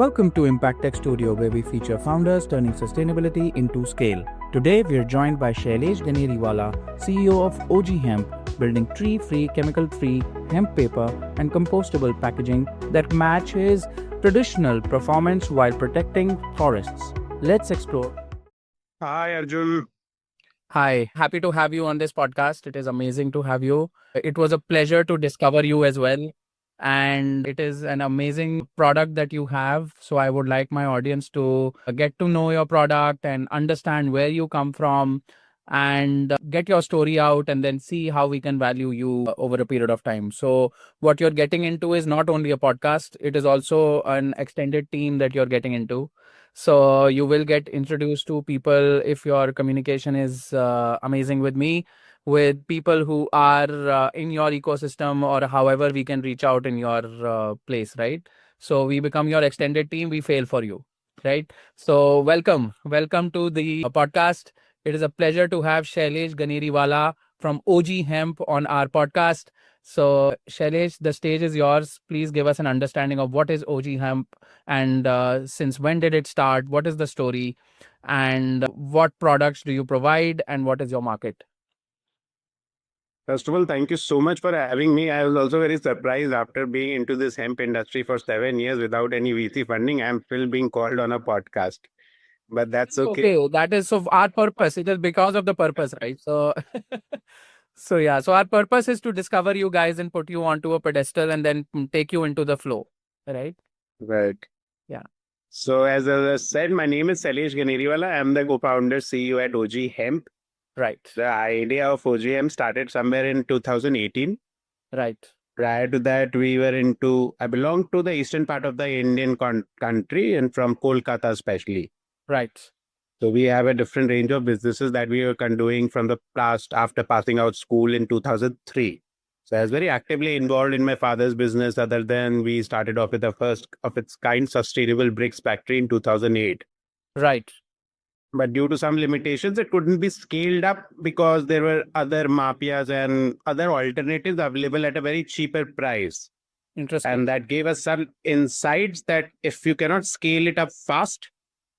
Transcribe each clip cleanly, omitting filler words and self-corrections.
Welcome to Impact Tech Studio, where we feature founders turning sustainability into scale. Today, we are joined by Shailesh Ganeriwala, CEO of OG Hemp, building tree-free, chemical-free hemp paper and compostable packaging that matches traditional performance while protecting forests. Let's explore. Hi, Arjun. Hi, happy to have you on this podcast. It is amazing to have you. It was a pleasure to discover you as well. And it is an amazing product that you have. So I would like my audience to get to know your product and understand where you come from and get your story out and then see how we can value you over a period of time. So what you're getting into is not only a podcast, it is also an extended team that you're getting into. So you will get introduced to people if your communication is amazing with me, with people who are in your ecosystem or however we can reach out in your place, right? So we become your extended team, we fail for you, right? So welcome to the podcast. It is a pleasure to have Shailesh Ganeriwala from OG Hemp on our podcast. So Shailesh, the stage is yours. Please give us an understanding of what is OG Hemp and since when did it start? What is the story? And what products do you provide and what is your market? First of all, thank you so much for having me. I was also very surprised after being into this hemp industry for 7 years without any VC funding. I'm still being called on a podcast, but that's okay. Okay, that is of our purpose. It is because of the purpose, right? So, so yeah. So our purpose is to discover you guys and put you onto a pedestal and then take you into the flow, right? Right. Yeah. So, as I said, my name is Shailesh Ganeriwala. I'm the co-founder CEO at OG Hemp. Right. The idea of OG Hemp started somewhere in 2018. Right. Prior to that, I belong to the eastern part of the Indian country and from Kolkata especially. Right. So we have a different range of businesses that we were doing from the past after passing out school in 2003. So I was very actively involved in my father's business. Other than we started off with the first of its kind sustainable bricks factory in 2008. Right. But due to some limitations, it couldn't be scaled up because there were other mafias and other alternatives available at a very cheaper price. Interesting. And that gave us some insights that if you cannot scale it up fast,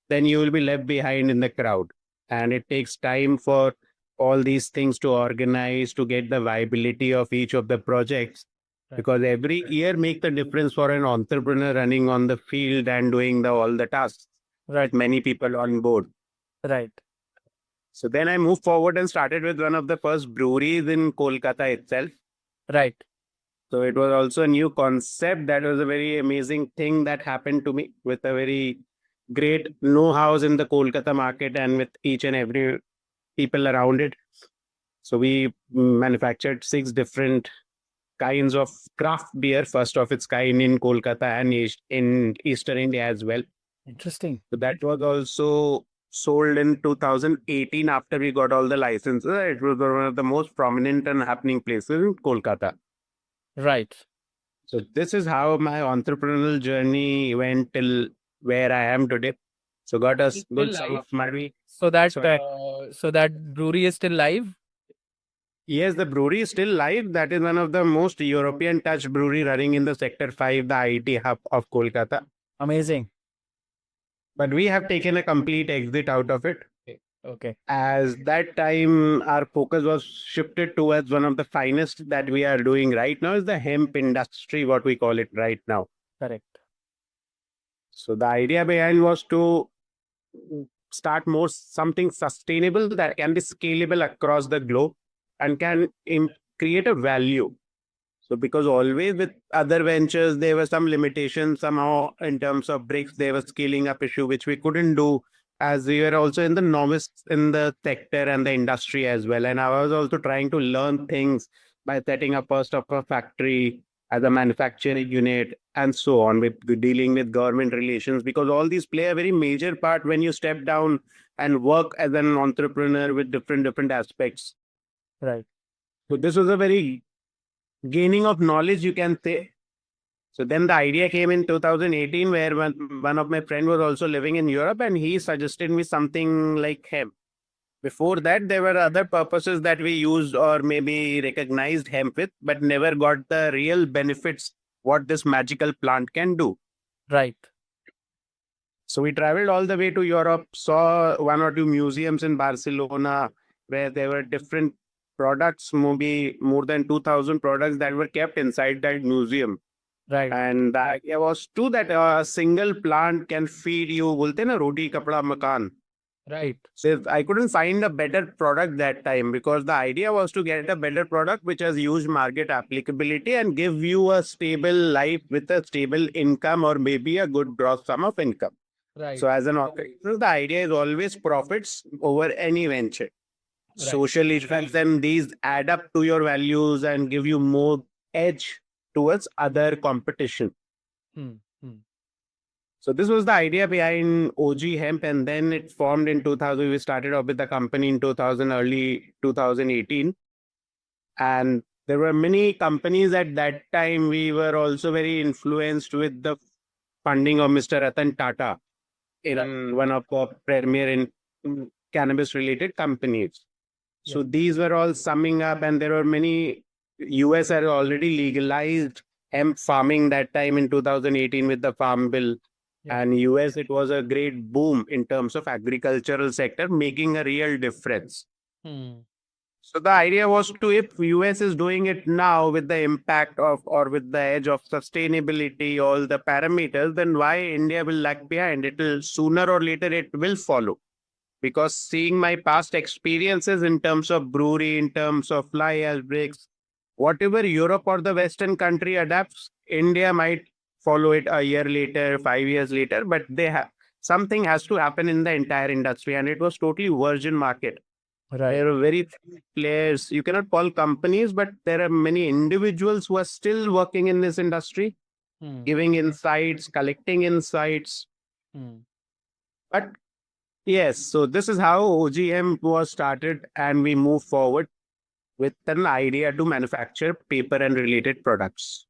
then you will be left behind in the crowd. And it takes time for all these things to organize, to get the viability of each of the projects. Right. Because every year makes the difference for an entrepreneur running on the field and doing all the tasks. Right. With many people on board. Right. So then I moved forward and started with one of the first breweries in Kolkata itself. Right. So it was also a new concept. That was a very amazing thing that happened to me with a very great know-how in the Kolkata market and with each and every people around it. So we manufactured 6 different kinds of craft beer, first of its kind in Kolkata and in Eastern India as well. Interesting. So that was also sold in 2018 after we got all the licenses. It was one of the most prominent and happening places in Kolkata. Right. So this is how my entrepreneurial journey went till where I am today. So got a good side of money. So that brewery is still live? Yes, the brewery is still live. That is one of the most European touch brewery running in the Sector 5, the IT hub of Kolkata. Amazing. But we have taken a complete exit out of it. Okay. As that time, our focus was shifted towards one of the finest that we are doing right now is the hemp industry, what we call it right now. Correct. So the idea behind was to start more something sustainable that can be scalable across the globe and can create a value. So because always with other ventures, there were some limitations somehow in terms of bricks, there was scaling up issue, which we couldn't do as we were also in the novice in the sector and the industry as well. And I was also trying to learn things by setting up first of a factory as a manufacturing unit and so on with dealing with government relations, because all these play a very major part when you step down and work as an entrepreneur with different aspects. Right. So this was a very gaining of knowledge, you can say. So then the idea came in 2018 where one of my friends was also living in Europe and he suggested me something like hemp. Before that, there were other purposes that we used or maybe recognized hemp with, but never got the real benefits what this magical plant can do. Right. So we traveled all the way to Europe, saw one or two museums in Barcelona where there were different products, maybe more than 2,000 products that were kept inside that museum. Right. And the idea was too that a single plant can feed you, bolte na, roti, kapda, makan. Right. So I couldn't find a better product that time because the idea was to get a better product which has huge market applicability and give you a stable life with a stable income or maybe a good gross sum of income. Right. So as an entrepreneur, the idea is always profits over any venture. Right. Social effects, then these add up to your values and give you more edge towards other competition. Hmm. Hmm. So this was the idea behind OG Hemp, and then it formed in 2000. We started off with the company in 2000, early 2018, and there were many companies at that time. We were also very influenced with the funding of Mr. Ratan Tata in one of the premier in cannabis-related companies. So these were all summing up, and there were many. US had already legalized hemp farming that time in 2018 with the Farm Bill. Yeah. And US, it was a great boom in terms of agricultural sector, making a real difference. Hmm. So the idea was to, if US is doing it now with the impact of or with the edge of sustainability, all the parameters, then why India will lag behind? It will sooner or later it will follow. Because seeing my past experiences in terms of brewery, in terms of fly ash breaks, whatever Europe or the Western country adapts, India might follow it a year later, 5 years later, but they have something has to happen in the entire industry, and it was totally virgin market. Right. There are very few players. You cannot call companies, but there are many individuals who are still working in this industry, Hmm. giving insights, collecting insights. Hmm. But yes, so this is how OGM was started, and we move forward with an idea to manufacture paper and related products.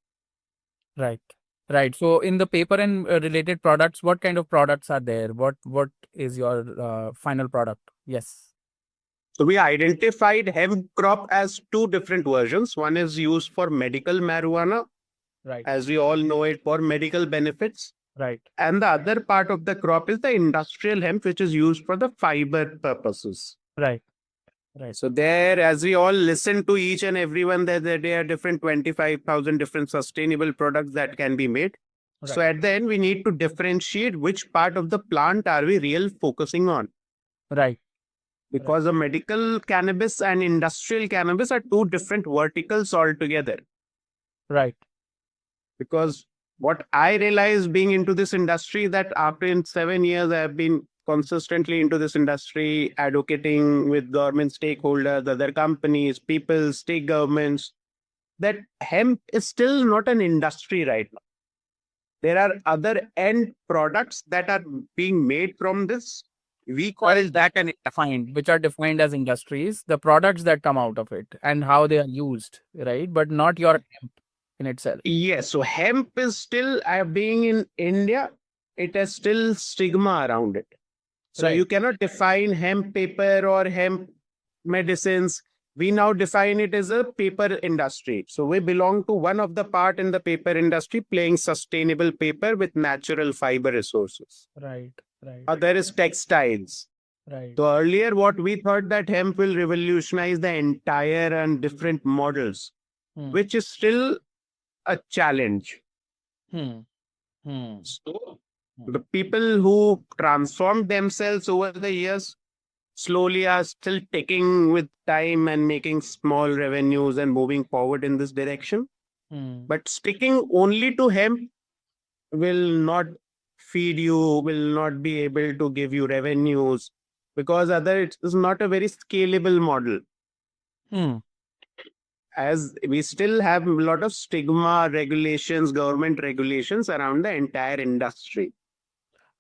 Right. Right. So in the paper and related products, what kind of products are there? What is your final product? Yes. So we identified hemp crop as two different versions. One is used for medical marijuana, Right. as we all know it, for medical benefits. Right. And the other part of the crop is the industrial hemp, which is used for the fiber purposes. Right. Right. So there, as we all listen to each and everyone, there are different 25,000 different sustainable products that can be made. So Right. at the end, we need to differentiate which part of the plant are we real focusing on. Right. Because the medical cannabis and industrial cannabis are two different verticals altogether. Right. Because what I realized being into this industry, that after in 7 years, I have been consistently into this industry, advocating with government stakeholders, other companies, people, state governments, that hemp is still not an industry right now. There are other end products that are being made from this. We call What is that and defined, which are defined as industries, the products that come out of it and how they are used, right? But not your hemp in itself. yes. So hemp is still being in India. It has still stigma around it. So Right. you cannot define hemp paper or hemp medicines. We now define it as a paper industry. So we belong to one of the part in the paper industry, playing sustainable paper with natural fiber resources. Right. Right. There is textiles. Right. So earlier, what we thought that hemp will revolutionize the entire and different models, Hmm. which is still a challenge. Hmm. Hmm. So the people who transformed themselves over the years slowly are still taking with time and making small revenues and moving forward in this direction. Hmm. But sticking only to hemp will not feed you, will not be able to give you revenues, because other it is not a very scalable model. Hmm. As we still have a lot of stigma regulations, government regulations around the entire industry.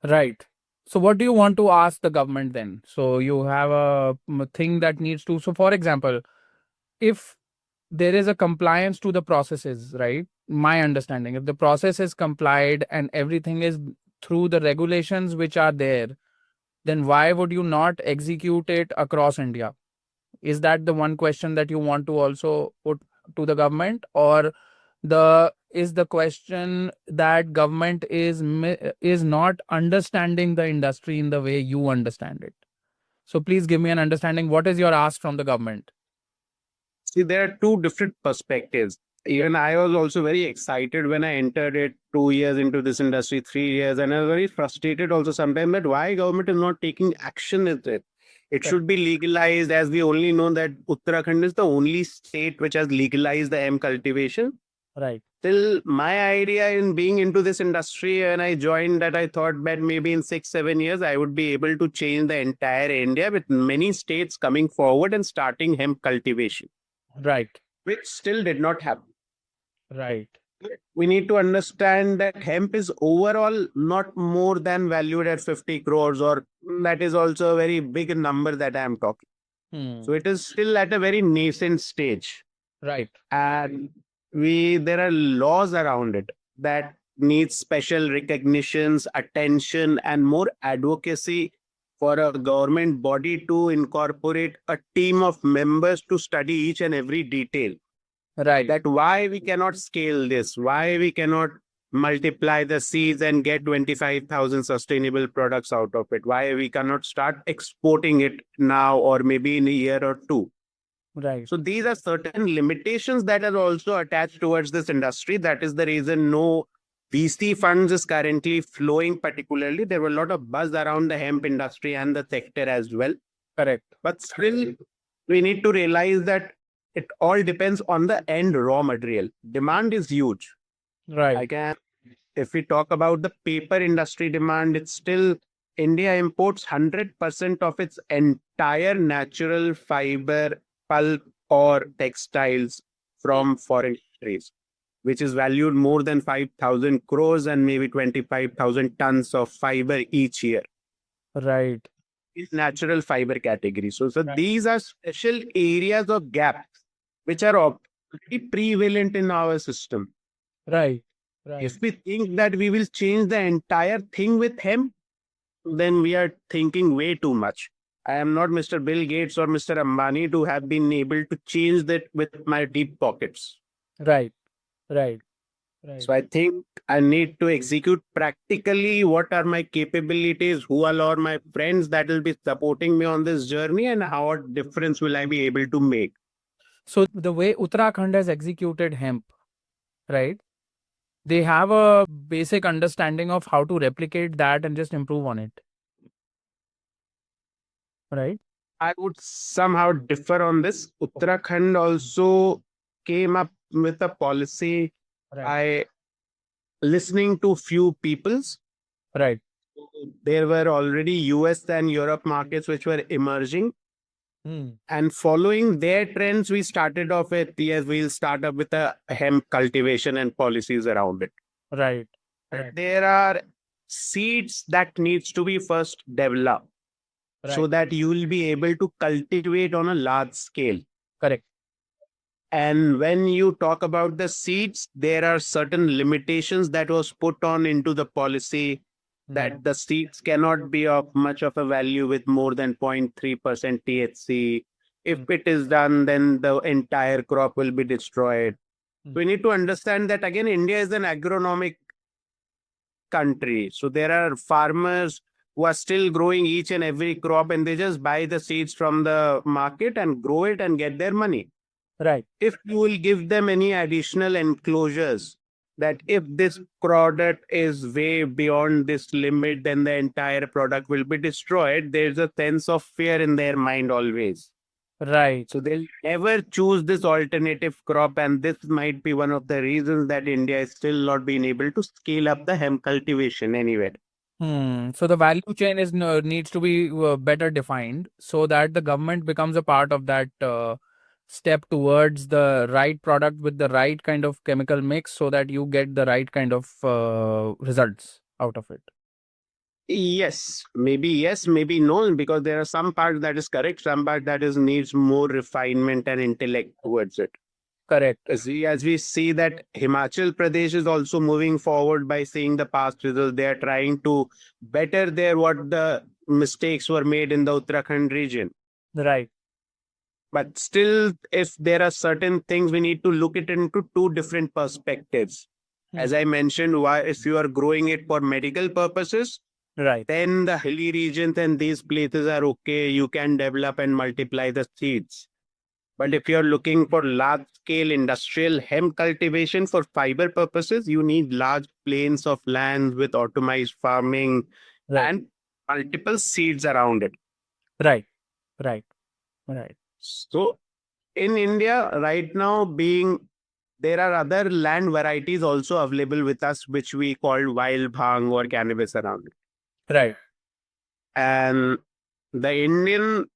Right. So what do you want to ask the government then? So you have a thing that needs to. So for example, if there is a compliance to the processes, right? My understanding, if the process is complied and everything is through the regulations which are there, then why would you not execute it across India? Is that the one question that you want to also put to the government? Or The question that government is not understanding the industry in the way you understand it. So please give me an understanding. What is your ask from the government? See, there are two different perspectives. Even I was also very excited when I entered it 2 years into this industry, 3 years, and I was very frustrated also sometimes that why government is not taking action with it. It Correct. should be legalized, as we only know that Uttarakhand is the only state which has legalized the hemp cultivation. Right. Till my idea in being into this industry when I joined that I thought that maybe in 6 7 years I would be able to change the entire India with many states coming forward and starting hemp cultivation, Right. which still did not happen. Right. We need to understand that hemp is overall not more than valued at 50 crores, or that is also a very big number that I am talking. Hmm. So it is still at a very nascent stage. Right. And there are laws around it that needs special recognitions, attention, and more advocacy for a government body to incorporate a team of members to study each and every detail. Right. That why we cannot scale this, why we cannot multiply the seeds and get 25,000 sustainable products out of it, why we cannot start exporting it now or maybe in a year or two. Right. So these are certain limitations that are also attached towards this industry. That is the reason no VC funds is currently flowing particularly. There were a lot of buzz around the hemp industry and the sector as well. Correct. But still, we need to realize that it all depends on the end raw material. Demand is huge. Right. If we talk about the paper industry demand, it's still India imports 100% of its entire natural fiber, pulp, or textiles from foreign countries, which is valued more than 5,000 crores and maybe 25,000 tons of fiber each year. Right. Is natural fiber category. So Right. these are special areas of gaps which are pretty prevalent in our system. Right. Right. If we think that we will change the entire thing with hemp, then we are thinking way too much. I am not Mr. Bill Gates or Mr. Ambani to have been able to change that with my deep pockets. Right. Right. Right. So I think I need to execute practically what are my capabilities, who are all my friends that will be supporting me on this journey, and how what difference will I be able to make. So the way Uttarakhand has executed hemp, right? They have a basic understanding of how to replicate that and just improve on it, right? I would somehow differ on this. Uttarakhand also came up with a policy. Right. I listening to few people's. Right. There were already US and Europe markets which were emerging. And following their trends, we started off with, yes, we'll start up with a hemp cultivation and policies around it. Right. Right. There are seeds that needs to be first developed so that you will be able to cultivate on a large scale. Correct. And when you talk about the seeds, there are certain limitations that was put on into the policy that the seeds cannot be of much of a value with more than 0.3% THC. If it is done, then the entire crop will be destroyed. We need to understand that again, India is an agronomic country. So there are farmers who are still growing each and every crop and they just buy the seeds from the market and grow it and get their money. Right. If you will give them any additional enclosures, that if this product is way beyond this limit, then the entire product will be destroyed. There's a sense of fear in their mind always. Right. So they'll never choose this alternative crop. And this might be one of the reasons that India is still not being able to scale up the hemp cultivation anywhere. So the value chain is needs to be better defined so that the government becomes a part of that step towards the right product with the right kind of chemical mix so that you get the right kind of results out of it. Yes, maybe no, because there are some parts that is correct, some part that is needs more refinement and intellect towards it. Correct. As we see that Himachal Pradesh is also moving forward by seeing the past results. They are trying to better their what the mistakes were made in the Uttarakhand region. Right. But still, if there are certain things, we need to look it into two different perspectives. As I mentioned, why if you are growing it for medical purposes, Right. then the hilly regions and these places are okay. You can develop and multiply the seeds. But if you're looking for large scale industrial hemp cultivation for fiber purposes, you need large plains of land with automized farming Right. and multiple seeds around it. Right. Right. Right. So in India, right now, being there are other land varieties also available with us, which we call wild bhang or cannabis around it. Right. And the Indian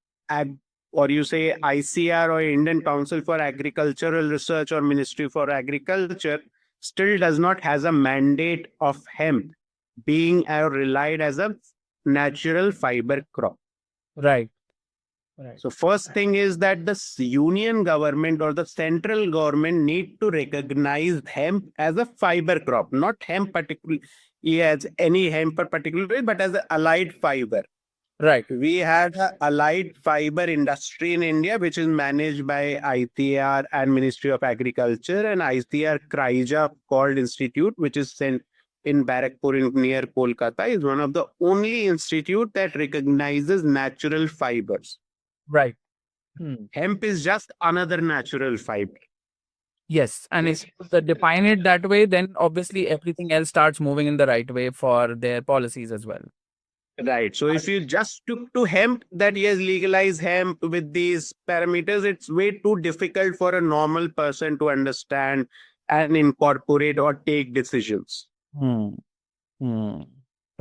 or you say ICR or Indian Council for Agricultural Research or Ministry for Agriculture still does not has a mandate of hemp being relied as a natural fiber crop. Right. Right. So first thing is that the union government or the central government need to recognize hemp as a fiber crop, not hemp particularly as any hemp particularly, but as an allied fiber. Right. We had a allied fiber industry in India, which is managed by ICR and Ministry of Agriculture, and ICR Kraija called Institute, which is sent in Barakpur near Kolkata, is one of the only institute that recognizes natural fibers. Right. Hemp is just another natural fiber. Yes, and if they define it that way, then obviously everything else starts moving in the right way for their policies as well. Right. So if you just took to hemp, that yes, legalize hemp with these parameters, it's way too difficult for a normal person to understand and incorporate or take decisions. Hmm. Hmm.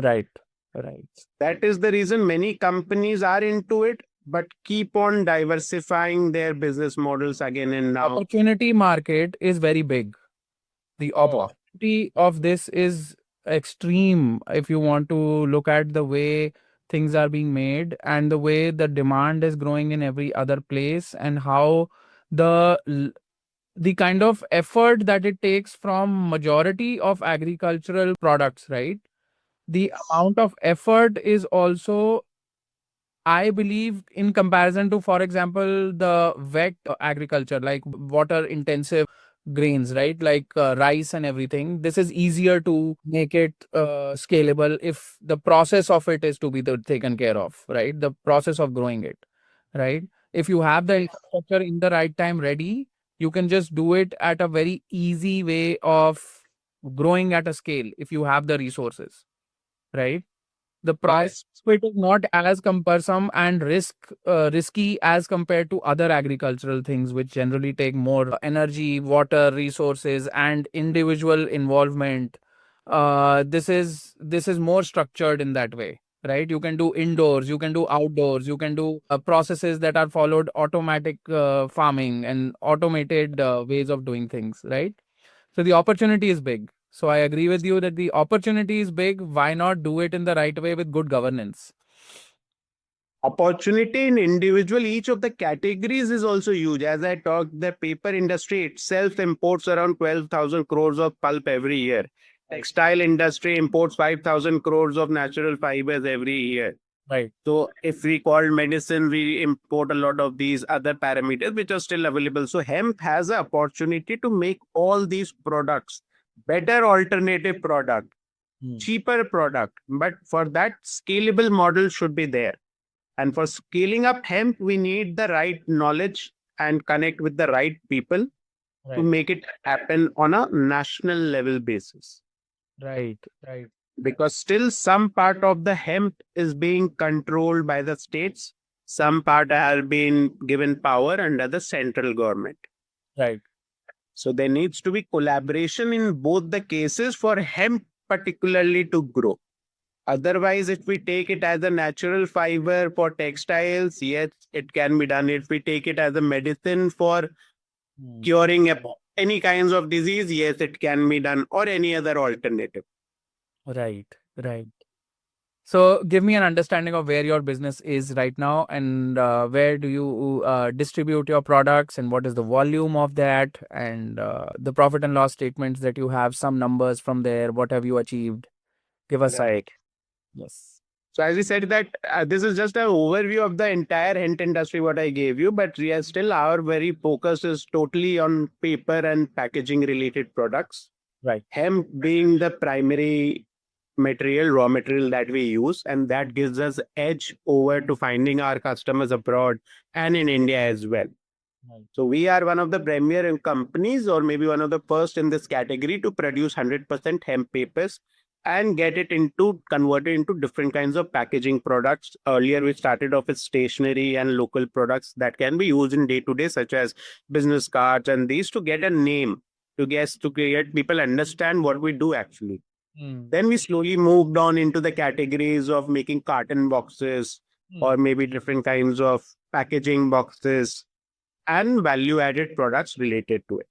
Right. Right. That is the reason many companies are into it, but keep on diversifying their business models again and now. Opportunity market is very big. The opportunity of this is extreme if you want to look at the way things are being made and the way the demand is growing in every other place and how the the kind of effort that it takes from majority of agricultural products, right? The amount of effort is also, I believe, in comparison to, for example, the wet agriculture, like water intensive grains, right? Like rice and everything. This is easier to make it scalable if the process of it is to be taken care of, right? The process of growing it, right? If you have the infrastructure in the right time ready, you can just do it at a very easy way of growing at a scale if you have the resources, right? The price of it is not as cumbersome and risky as compared to other agricultural things, which generally take more energy, water, resources, and individual involvement. This is more structured in that way, right? You can do indoors, you can do outdoors, you can do processes that are followed automatic farming and automated ways of doing things, right? So the opportunity is big. So I agree with you that the opportunity is big. Why not do it in the right way with good governance? Opportunity in individual, each of the categories is also huge. As I talked, the paper industry itself imports around 12,000 crores of pulp every year. Textile industry imports 5,000 crores of natural fibers every year. Right. So if we call medicine, we import a lot of these other parameters which are still available. So hemp has an opportunity to make all these products better alternative product, cheaper product. But for that, scalable model should be there. And for scaling up hemp, we need the right knowledge and connect with the right people to Right. make it happen on a national level basis. Right. Right. Because still some part of the hemp is being controlled by the states, some part has been given power under the central government. Right. So there needs to be collaboration in both the cases for hemp particularly to grow. Otherwise, if we take it as a natural fiber for textiles, yes, it can be done. If we take it as a medicine for curing any kinds of disease, yes, it can be done, or any other alternative. Right. Right. So give me an understanding of where your business is right now and where do you distribute your products and what is the volume of that and the profit and loss statements that you have, some numbers from there, what have you achieved? Give us some. Right. Yes. So as we said that this is just an overview of the entire hemp industry what I gave you, but we are still our very focus is totally on paper and packaging related products. Right. Hemp being the primary material, raw material that we use, and that gives us edge over to finding our customers abroad and in India as well. Right. So we are one of the premier companies, or maybe one of the first in this category to produce 100% hemp papers and get it into converted into different kinds of packaging products. Earlier, we started off with stationery and local products that can be used in day to day, such as business cards and these to get a name to get people understand what we do actually. Then we slowly moved on into the categories of making carton boxes or maybe different kinds of packaging boxes and value added products related to it.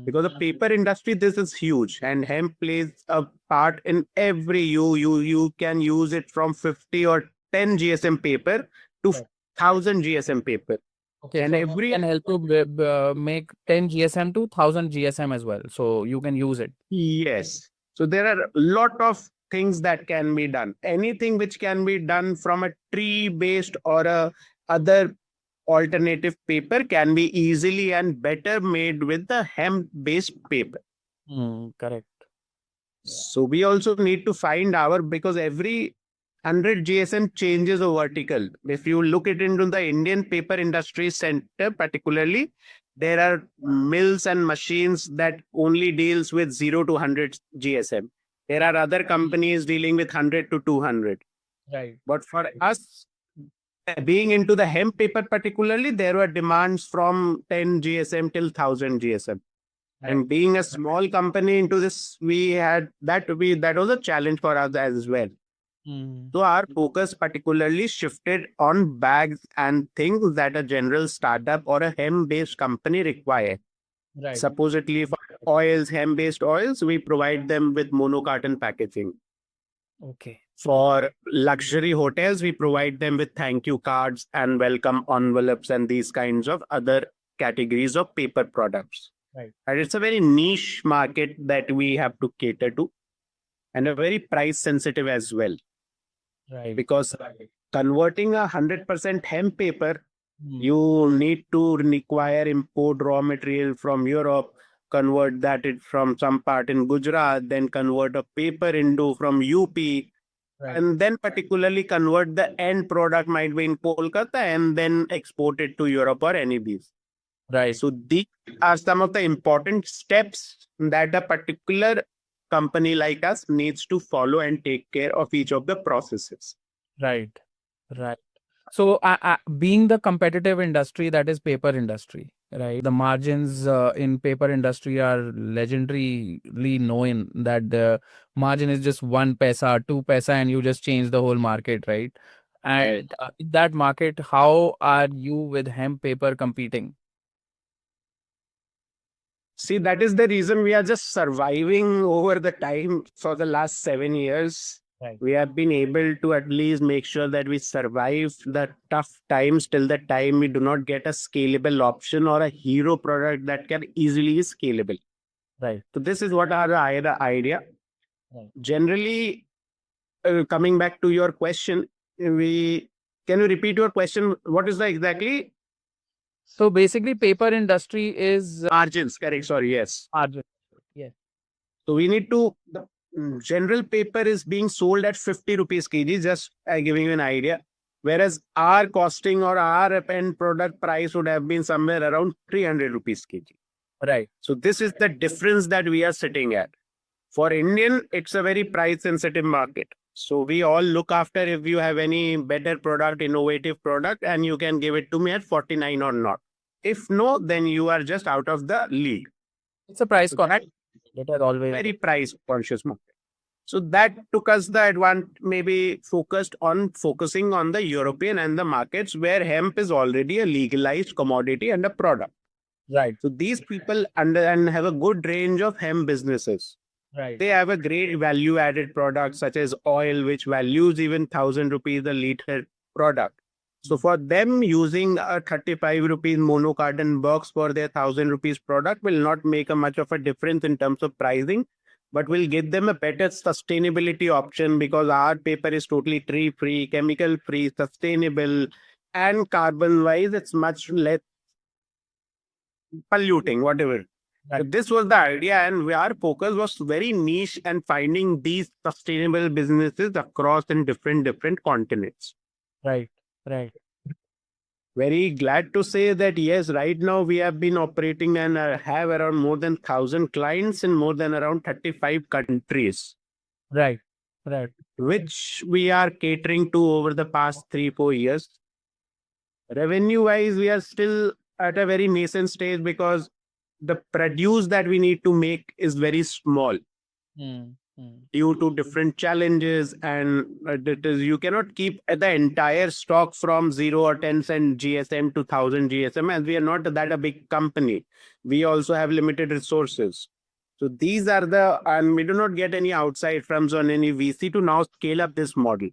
Because the paper industry, this is huge, and hemp plays a part in every you can use it from 50 or 10 GSM paper to Right. 1000 GSM paper. Okay, And so every can help you make 10 GSM to 1000 GSM as well. So you can use it. Yes. So there are a lot of things that can be done. Anything which can be done from a tree based or a other alternative paper can be easily and better made with the hemp based paper. Correct. So we also need to find our, because every 100 GSM changes a vertical. If you look it into the Indian paper industry center particularly, there are mills and machines that only deals with 0 to 100 GSM. There are other companies dealing with 100 to 200. Right. But for us, being into the hemp paper particularly, there were demands from 10 GSM till 1000 GSM. And being a small company into this, we had that was a challenge for us as well. So our focus particularly shifted on bags and things that a general startup or a hemp-based company require. Right. Supposedly for oils, hemp-based oils, we provide them with mono-carton packaging. Okay. For luxury hotels, we provide them with thank you cards and welcome envelopes and these kinds of other categories of paper products. Right. And it's a very niche market that we have to cater to and a very price sensitive as well. Right. Because converting 100% hemp paper, Hmm. you need to require import raw material from Europe, convert that it from some part in Gujarat, then convert a paper into from UP, Right. and then particularly convert the end product might be in Kolkata and then export it to Europe or any of these. Right. So these are some of the important steps that a particular company like us needs to follow and take care of each of the processes. Right. Right. So, being the competitive industry that is paper industry, right? The margins in paper industry are legendarily known that the margin is just 1 paisa, 2 paisa, and you just change the whole market, right? And in that market, how are you with hemp paper competing? See, that is the reason we are just surviving over the time for the last 7 years. Right. We have been able to at least make sure that we survive the tough times till the time we do not get a scalable option or a hero product that can easily be scalable. Right. So this is what our idea. Right. Generally, coming back to your question, can you repeat your question? What is the exactly So basically, paper industry is margins? Correct. Sorry. Yes. margin. Yes. So we need to, the general paper is being sold at 50 rupees kg, just giving you an idea. Whereas our costing or our end product price would have been somewhere around 300 rupees kg. Right. So this is the difference that we are sitting at. For Indian, it's a very price sensitive market. So we all look after if you have any better product, innovative product, and you can give it to me at 49 or not. If no, then you are just out of the league. It's a price So conscious. It has always very price conscious market. So that took us the advantage, maybe focusing on the European and the markets where hemp is already a legalized commodity and a product. right. So these people and have a good range of hemp businesses. Right. They have a great value added product such as oil, which values even 1000 rupees a liter product. So for them, using a 35 rupees mono carton box for their 1000 rupees product will not make a much of a difference in terms of pricing. but we'll give them a better sustainability option because our paper is totally tree free, chemical free, sustainable, and carbon wise, it's much less polluting, whatever. So Right. this was the idea, and our focus was very niche and finding these sustainable businesses across in different continents. Right. Right. Very glad to say that yes, right now we have been operating and have around more than 1,000 clients in more than around 35 countries, Right. Right. which we are catering to over the past 3 4 years. Revenue wise, we are still at a very nascent stage because the produce that we need to make is very small Mm, mm. due to different challenges, and it is you cannot keep the entire stock from 0 or 10 cent gsm to 1,000 gsm, as we are not that a big company. We also have limited resources. So these are the, and we do not get any outside funds on any vc to now scale up this model.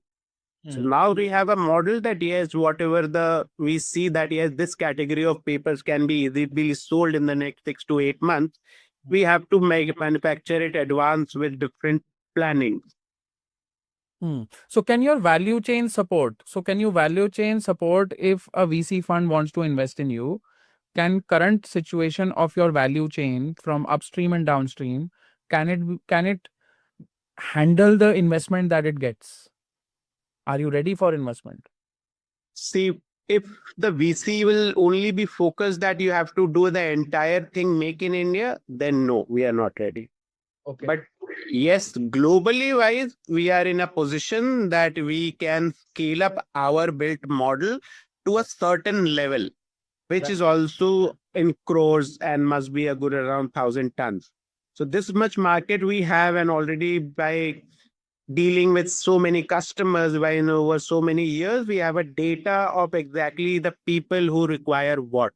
So Mm. now we have a model that yes, whatever the we see that yes, this category of papers can be easily sold in the next 6 to 8 months. We have to make manufacture it advance with different planning. Hmm. So can your value chain support? So can you value chain support if a VC fund wants to invest in you? Can current situation of your value chain from upstream and downstream, can it handle the investment that it gets? Are you ready for investment? See, if the VC will only be focused that you have to do the entire thing make in India, then no, we are not ready. Okay. But yes, globally wise, we are in a position that we can scale up our built model to a certain level, which Right. is also in crores and must be a good around 1,000 tons. So this much market we have, and already by dealing with so many customers by over so many years, we have a data of exactly the people who require what,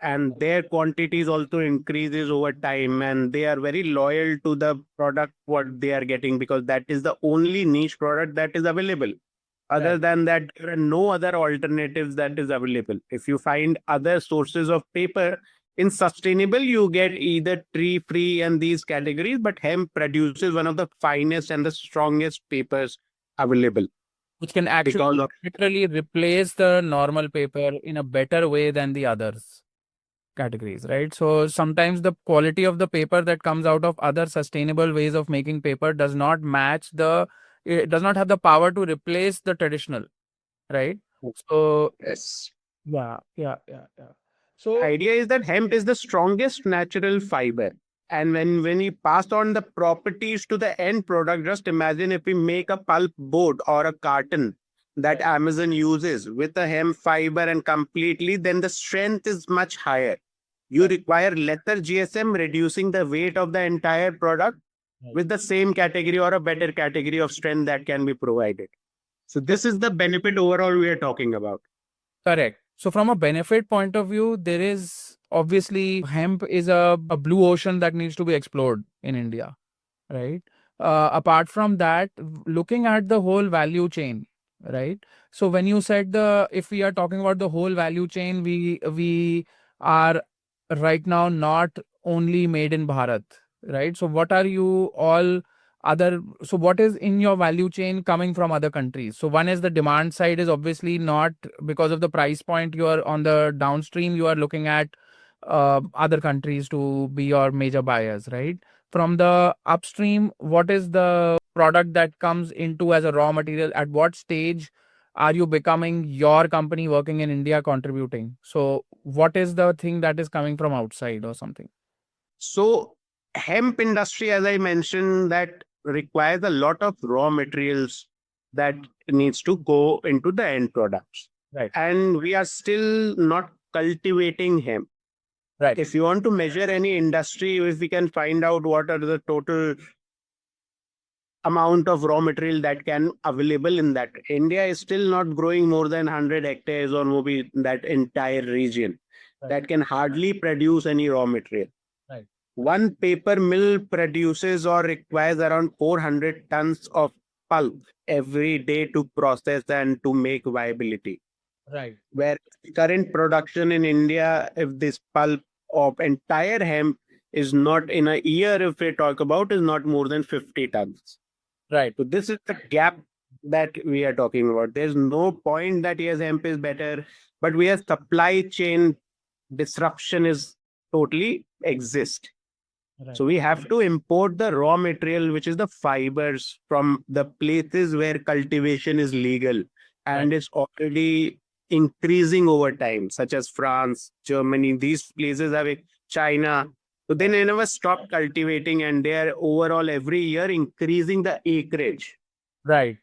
and their quantities also increases over time, and they are very loyal to the product what they are getting because that is the only niche product that is available. Other Right. than that, there are no other alternatives that is available. If you find other sources of paper in sustainable, you get either tree free and these categories, but hemp produces one of the finest and the strongest papers available Which can actually because of literally replace the normal paper in a better way than the others categories, right? So sometimes the quality of the paper that comes out of other sustainable ways of making paper does not match it does not have the power to replace the traditional, right? So yes. yeah, yeah, yeah, yeah. The So idea is that hemp is the strongest natural fiber. And when we pass on the properties to the end product, just imagine if we make a pulp board or a carton that Amazon uses with a hemp fiber and completely, then the strength is much higher. You right, require lesser GSM, reducing the weight of the entire product right. with the same category or a better category of strength that can be provided. So this is the benefit overall we are talking about. Correct. So from a benefit point of view, there is obviously hemp is a blue ocean that needs to be explored in India, right? Apart from that, looking at the whole value chain, right? So when you said if we are talking about the whole value chain, we are right now not only made in Bharat, right? So what are you all other? So what is in your value chain coming from other countries? So one is the demand side is obviously not because of the price point. You are on the downstream. You are looking at other countries to be your major buyers, right? From the upstream, what is the product that comes into as a raw material? At what stage are you becoming your company working in India contributing? So, what is the thing that is coming from outside or something? So hemp industry, as I mentioned, that requires a lot of raw materials that needs to go into the end products. Right. And we are still not cultivating hemp. Right. If you want to measure any industry, if we can find out what are the total amount of raw material that can available in that, India is still not growing more than 100 hectares or maybe that entire region Right. that can hardly produce any raw material. Right. One paper mill produces or requires around 400 tons of pulp every day to process and to make viability. Right. Where current production in India, if this pulp of entire hemp is not in a year, if we talk about, is not more than 50 tons. Right. So this is the gap that we are talking about. There's no point that yes, hemp is better, but we have supply chain disruption is totally exist. Right. So we have to import the raw material, which is the fibers from the places where cultivation is legal Right. and it's already increasing over time, such as France, Germany, these places have China. So they never stop cultivating and they are overall every year increasing the acreage. Right.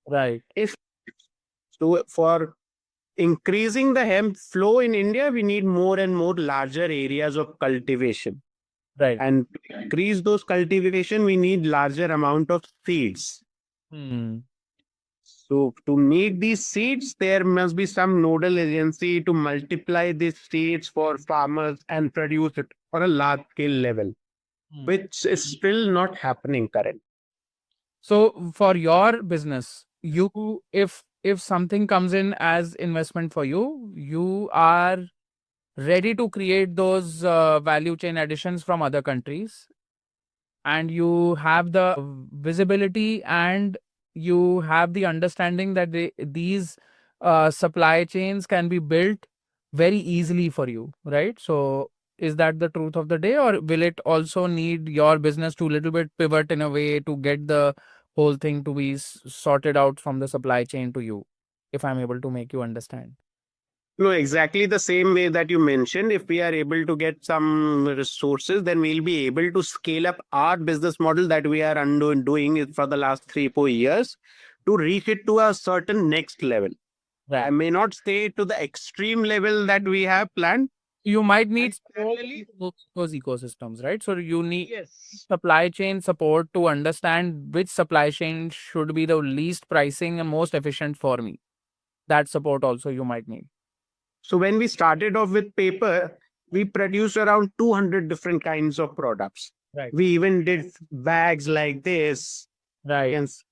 Right. If so, for increasing the hemp flow in India, we need more and more larger areas of cultivation. Right. And to increase those cultivation, we need larger amount of seeds. Hmm. So to make these seeds, there must be some nodal agency to multiply these seeds for farmers and produce it on a large scale level, Hmm. which is still not happening currently. So for your business, if something comes in as investment for you, you are ready to create those value chain additions from other countries, and you have the visibility and you have the understanding that these supply chains can be built very easily for you, right? So is that the truth of the day, or will it also need your business to little bit pivot in a way to get the whole thing to be sorted out from the supply chain to you, if I'm able to make you understand? No, exactly the same way that you mentioned. If we are able to get some resources, then we'll be able to scale up our business model that we are doing it for the last 3-4 years to reach it to a certain next level. I Right. may not stay to the extreme level that we have planned. You might need And support parallelly, into those ecosystems, right? So you need yes. supply chain support to understand which supply chain should be the least pricing and most efficient for me. That support also you might need. So when we started off with paper, we produced around 200 different kinds of products. Right. We even did bags like this. Right. Yes.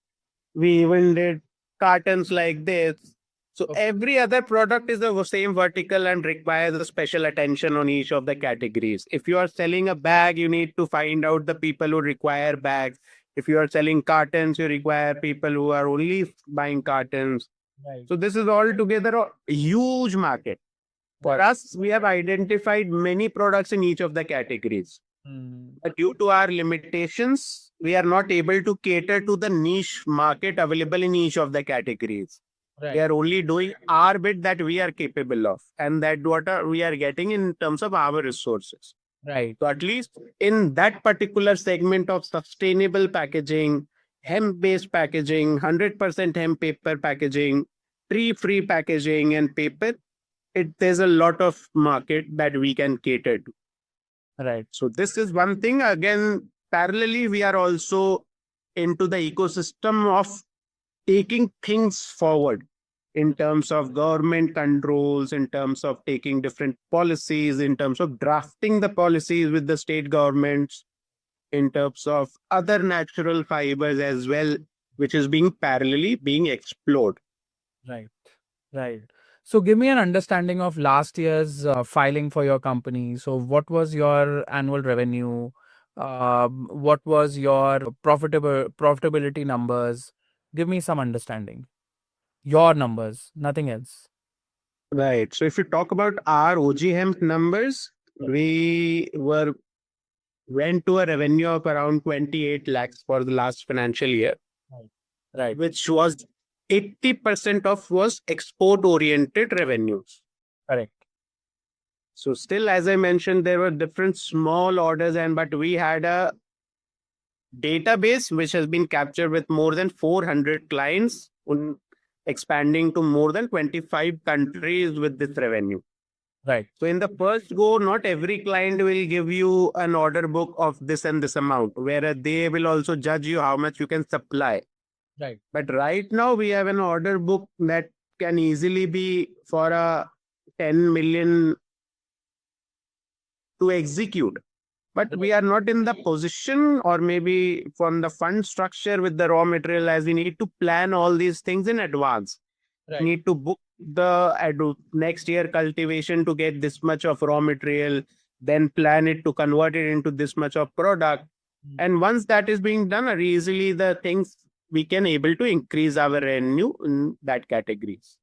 We even did cartons like this. So Okay. every other product is the same vertical and requires a special attention on each of the categories. If you are selling a bag, you need to find out the people who require bags. If you are selling cartons, you require people who are only buying cartons. Right. So this is altogether a huge market. For Right. us, we have identified many products in each of the categories. Hmm. But due to our limitations, we are not able to cater to the niche market available in each of the categories. We Right. are only doing our bit that we are capable of, and that what we are getting in terms of our resources. Right. So at least in that particular segment of sustainable packaging, hemp-based packaging, 100% hemp paper packaging, tree-free packaging, and paper, there's a lot of market that we can cater to. Right. So this is one thing. Again, parallelly, we are also into the ecosystem of taking things forward in terms of government controls, in terms of taking different policies, in terms of drafting the policies with the state governments, in terms of other natural fibers as well, which is being parallelly being explored. Right. Right. So give me an understanding of last year's filing for your company. So what was your annual revenue? What was your profitability numbers? Give me some understanding. Your numbers, nothing else. Right. So if you talk about our OG Hemp numbers, we went to a revenue of around 28 lakhs for the last financial year, Right. Right. which was 80% of was export oriented revenues. Correct. So still, as I mentioned, there were different small orders, and but we had a database which has been captured with more than 400 clients, expanding to more than 25 countries with this revenue. Right. So in the first go, not every client will give you an order book of this and this amount, where they will also judge you how much you can supply. Right. But right now we have an order book that can easily be for a 10 million to execute. But we are not in the position, or maybe from the fund structure with the raw material, as we need to plan all these things in advance. Right. Need to book the next year cultivation to get this much of raw material. then plan it to convert it into this much of product. And once that is being done, are easily the things we can able to increase our revenue in that categories.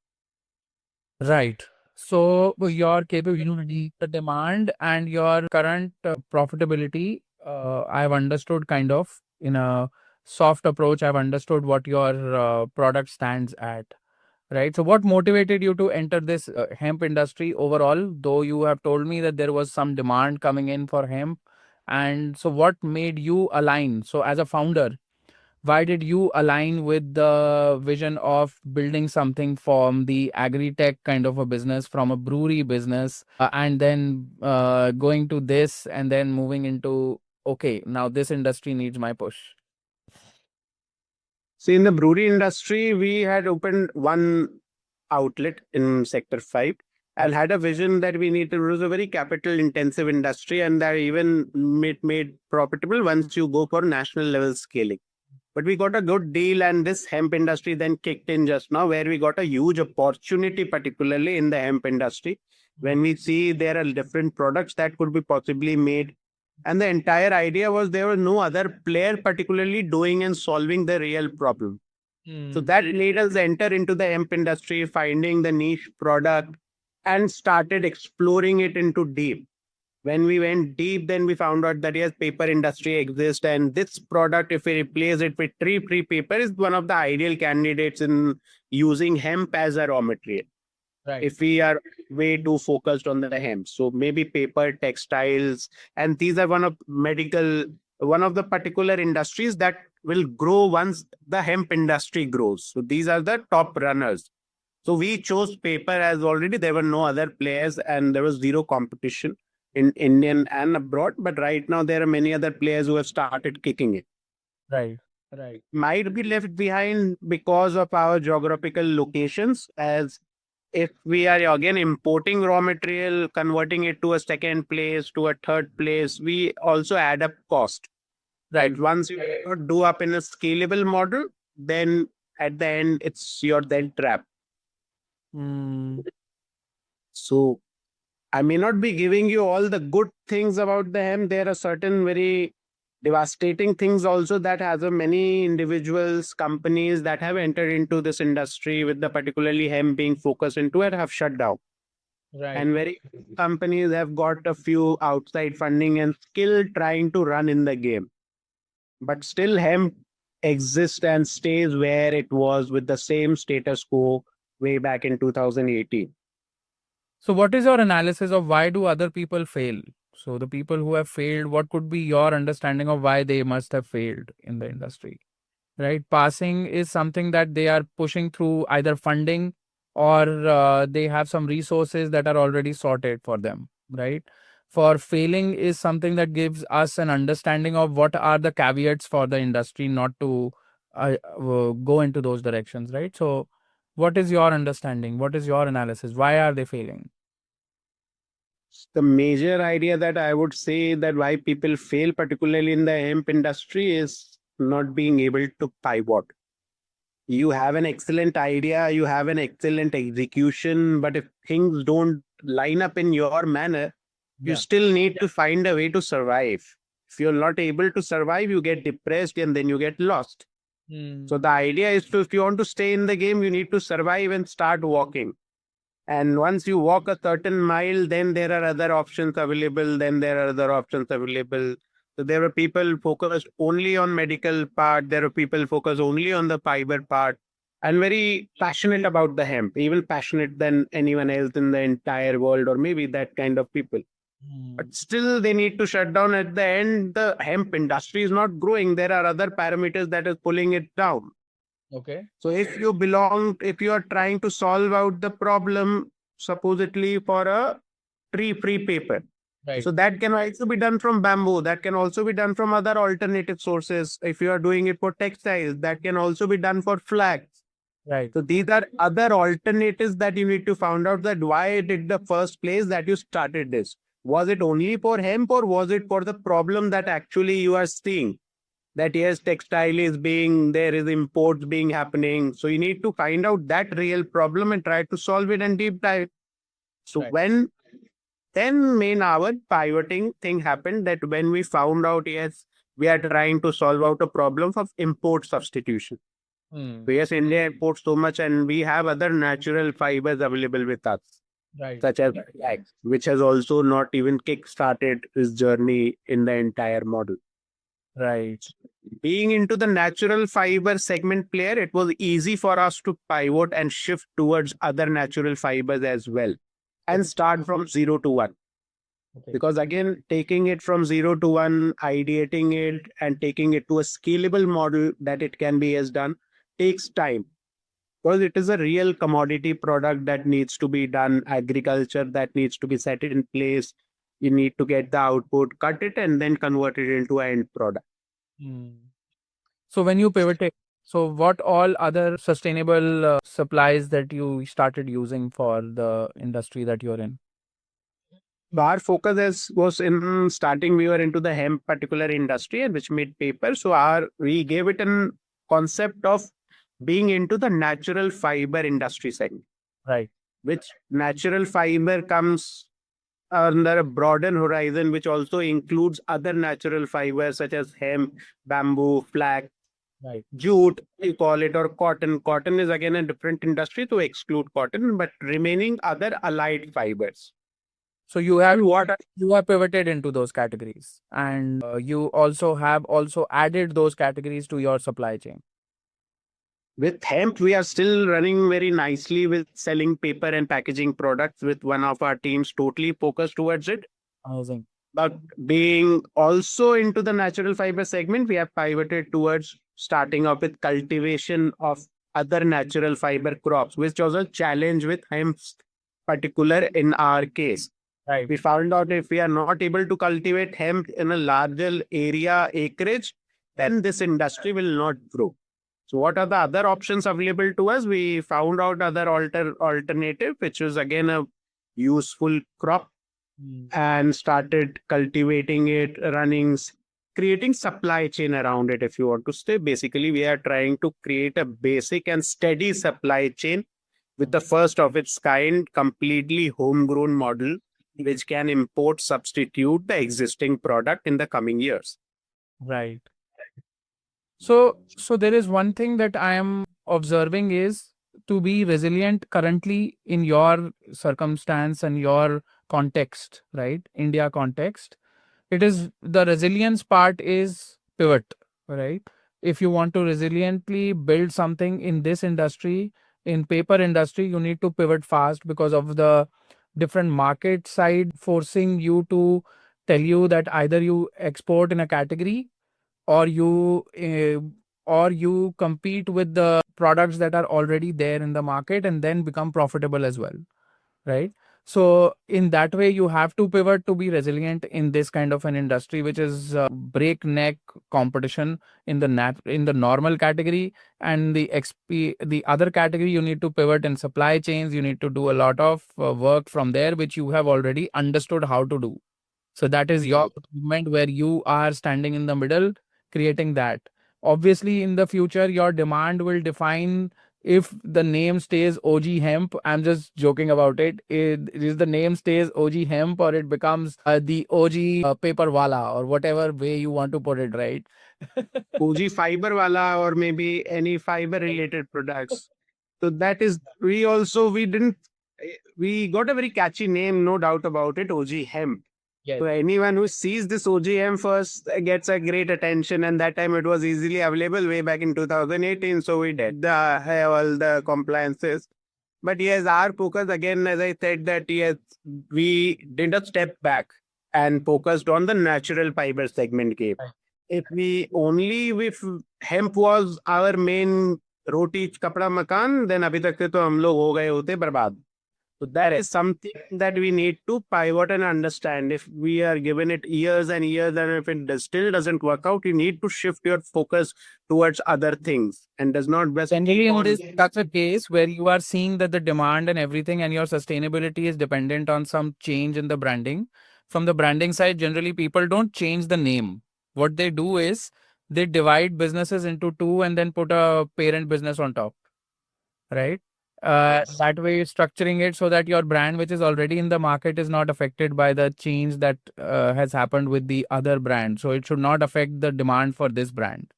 Right. So your capability, the demand, and your current profitability, I've understood kind of in a soft approach. I've understood what your product stands at. Right. So, what motivated you to enter this hemp industry overall? Though you have told me that there was some demand coming in for hemp, and so what made you align? So, as a founder, why did you align with the vision of building something from the agri-tech kind of a business, from a brewery business, and then going to this and then moving into, okay, now this industry needs my push? See, in the brewery industry, we had opened one outlet in Sector 5 and had a vision that we need to use a very capital intensive industry and that even made profitable once you go for national level scaling. But we got a good deal, and this hemp industry then kicked in just now, where we got a huge opportunity, particularly in the hemp industry. When we see there are different products that could be possibly made, and the entire idea was there was no other player, particularly doing and solving the real problem. So that made us enter into the hemp industry, finding the niche product, and started exploring it into deep. When we went deep, then we found out that yes, paper industry exists, and this product, if we replace it with tree-free paper, is one of the ideal candidates in using hemp as a raw material. Right. If we are way too focused on the hemp, so maybe paper, textiles, and these are one of medical, one of the particular industries that will grow once the hemp industry grows. So these are the top runners. So we chose paper as already there were no other players and there was zero competition in Indian and abroad. But right now there are many other players who have started kicking it. Right. Right. Might be left behind because of our geographical locations, as if we are again importing raw material, converting it to a second place, to a third place, we also add up cost. Right. And once you do up in a scalable model, then at the end, it's your then trap. Mm, So I may not be giving you all the good things about the hemp. There are certain very devastating things also that has a many individuals, companies that have entered into this industry with the particularly hemp being focused into it have shut down. right. And very few companies have got a few outside funding and still trying to run in the game. But still hemp exists and stays where it was with the same status quo way back in 2018. So, what is your analysis of why do other people fail? So, the people who have failed, what could be your understanding of why they must have failed in the industry? Right, passing is something that they are pushing through either funding or they have some resources that are already sorted for them. Right, for failing is something that gives us an understanding of what are the caveats for the industry not to go into those directions. Right, so what is your understanding, what is your analysis, why are they failing? The major idea that I would say that why people fail, particularly in the hemp industry, is not being able to pivot. You have an excellent idea, you have an excellent execution, but if things don't line up in your manner, you Yeah. still need to find a way to survive. If you're not able to survive, you get depressed and then you get lost. Hmm. So the idea is to, if you want to stay in the game, you need to survive and start walking. And once you walk a certain mile, then there are other options available. Then there are other options available. So there are people focused only on medical part. There are people focused only on the fiber part and very passionate about the hemp, even passionate than anyone else in the entire world, or maybe that kind of people. Hmm. But still, they need to shut down at the end. The hemp industry is not growing. There are other parameters that is pulling it down. Okay. So if you are trying to solve out the problem, supposedly for a tree-free paper, Right. so that can also be done from bamboo. That can also be done from other alternative sources. If you are doing it for textiles, that can also be done for flax. Right. So these are other alternatives that you need to find out that why did the first place that you started this? Was it only for hemp or was it for the problem that actually you are seeing? That yes, textile is being, there is imports being happening. So you need to find out that real problem and try to solve it and deep dive. So Right. when Then main our pivoting thing happened that when we found out, yes, we are trying to solve out a problem of import substitution. So yes, India imports so much and we have other natural fibers available with us, Right. such as flax, which has also not even kick-started this journey in the entire model. Right. Being into the natural fiber segment player, it was easy for us to pivot and shift towards other natural fibers as well and start from 0 to 1. Okay. Because again, taking it from 0 to 1, ideating it and taking it to a scalable model that it can be as done takes time. Because it is a real commodity product that needs to be done, agriculture that needs to be set in place. You need to get the output, cut it, and then convert it into an end product. So when you pivoted, so what all other sustainable supplies that you started using for the industry that you're in? Our focus was in starting, we were into the hemp particular industry and which made paper. So we gave it a concept of being into the natural fiber industry segment, Right. which natural fiber comes under a broader horizon, which also includes other natural fibers such as hemp, bamboo, flax, Right. jute, you call it, or cotton. Cotton is again a different industry to exclude cotton, but remaining other allied fibers. So you have What you have pivoted into those categories, and you also have also added those categories to your supply chain. with hemp, we are still running very nicely with selling paper and packaging products with one of our teams totally focused towards it. Amazing. But being also into the natural fiber segment, we have pivoted towards starting up with cultivation of other natural fiber crops, which was a challenge with hemp particular in our case. Right. We found out if we are not able to cultivate hemp in a larger area acreage, then this industry will not grow. So what are the other options available to us? We found out other alternative, which is again a useful crop, and started cultivating it, creating supply chain around it. If you want to say, basically, we are trying to create a basic and steady supply chain with the first of its kind, completely homegrown model, which can import substitute the existing product in the coming years. Right. So there is one thing that I am observing is to be resilient currently in your circumstance and your context, right? India context. It is the resilience part is pivot, right? If you want to resiliently build something in this industry, in paper industry, you need to pivot fast because of the different market side forcing you to tell you that either you export in a category or you compete with the products that are already there in the market and then become profitable as well, right? So in that way you have to pivot to be resilient in this kind of an industry which is breakneck competition in the normal category, and the other category you need to pivot in supply chains. You need to do a lot of work from there which you have already understood how to do. So that is your movement where you are standing in the middle, creating that. Obviously, in the future, your demand will define if the name stays OG Hemp. I'm just joking about it. Is the name stays OG Hemp or it becomes the OG Paper Wala or whatever way you want to put it, right? OG fiber wala or maybe any fiber related products. So that is, we got a very catchy name, no doubt about it, OG Hemp. Yes. So anyone who sees this OGM first gets a great attention, and that time it was easily available way back in 2018. So we did all the compliances. But yes, our focus again, as I said, that yes, we did a step back and focused on the natural fiber segment game. Right. If we only if hemp was our main roti kapda makan, then abhi tak se to hum log ho gaye hote barbad. So that is something that we need to pivot and understand. If we are given it years and years, and if it still doesn't work out, you need to shift your focus towards other things and does not best. Generally, in this, that's a case where you are seeing that the demand and everything and your sustainability is dependent on some change in the branding. From the branding side, generally people don't change the name. What they do is they divide businesses into two and then put a parent business on top, right? That way, structuring it so that your brand, which is already in the market, is not affected by the change that has happened with the other brand. So it should not affect the demand for this brand,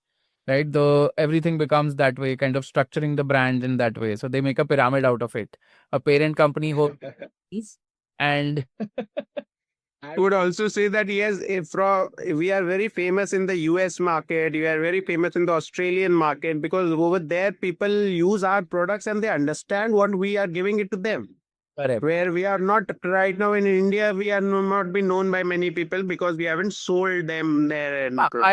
right? Though everything becomes that way, kind of structuring the brand in that way. So they make a pyramid out of it. A parent company holds and I would also say that yes, if we are very famous in the US market, we are very famous in the Australian market because over there people use our products and they understand what we are giving it to them. correct. Where we are not right now in India, we are not be known by many people because we haven't sold them their end product.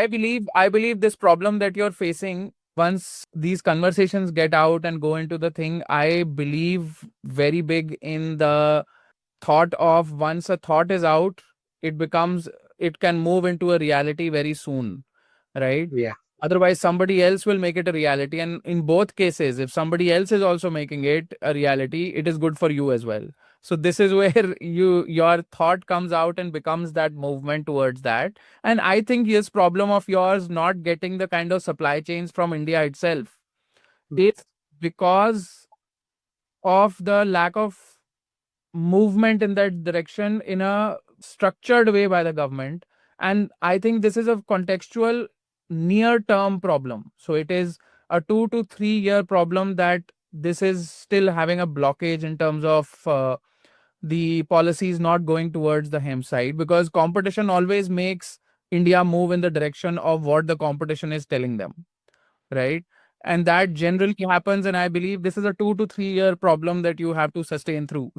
I believe this problem that you're facing, once these conversations get out and go into the thing, I believe very big in the thought of, once a thought is out, it can move into a reality very soon, right? Yeah. Otherwise, somebody else will make it a reality. And in both cases, if somebody else is also making it a reality, it is good for you as well. So this is where your thought comes out and becomes that movement towards that. And I think this problem of yours not getting the kind of supply chains from India itself is because of the lack of movement in that direction in a structured way by the government. And I think this is a contextual near term problem. So it is a 2 to 3 year problem that this is still having a blockage in terms of the policies not going towards the hemp side, because competition always makes India move in the direction of what the competition is telling them, right? And that generally happens. And I believe this is a 2 to 3 year problem that you have to sustain through.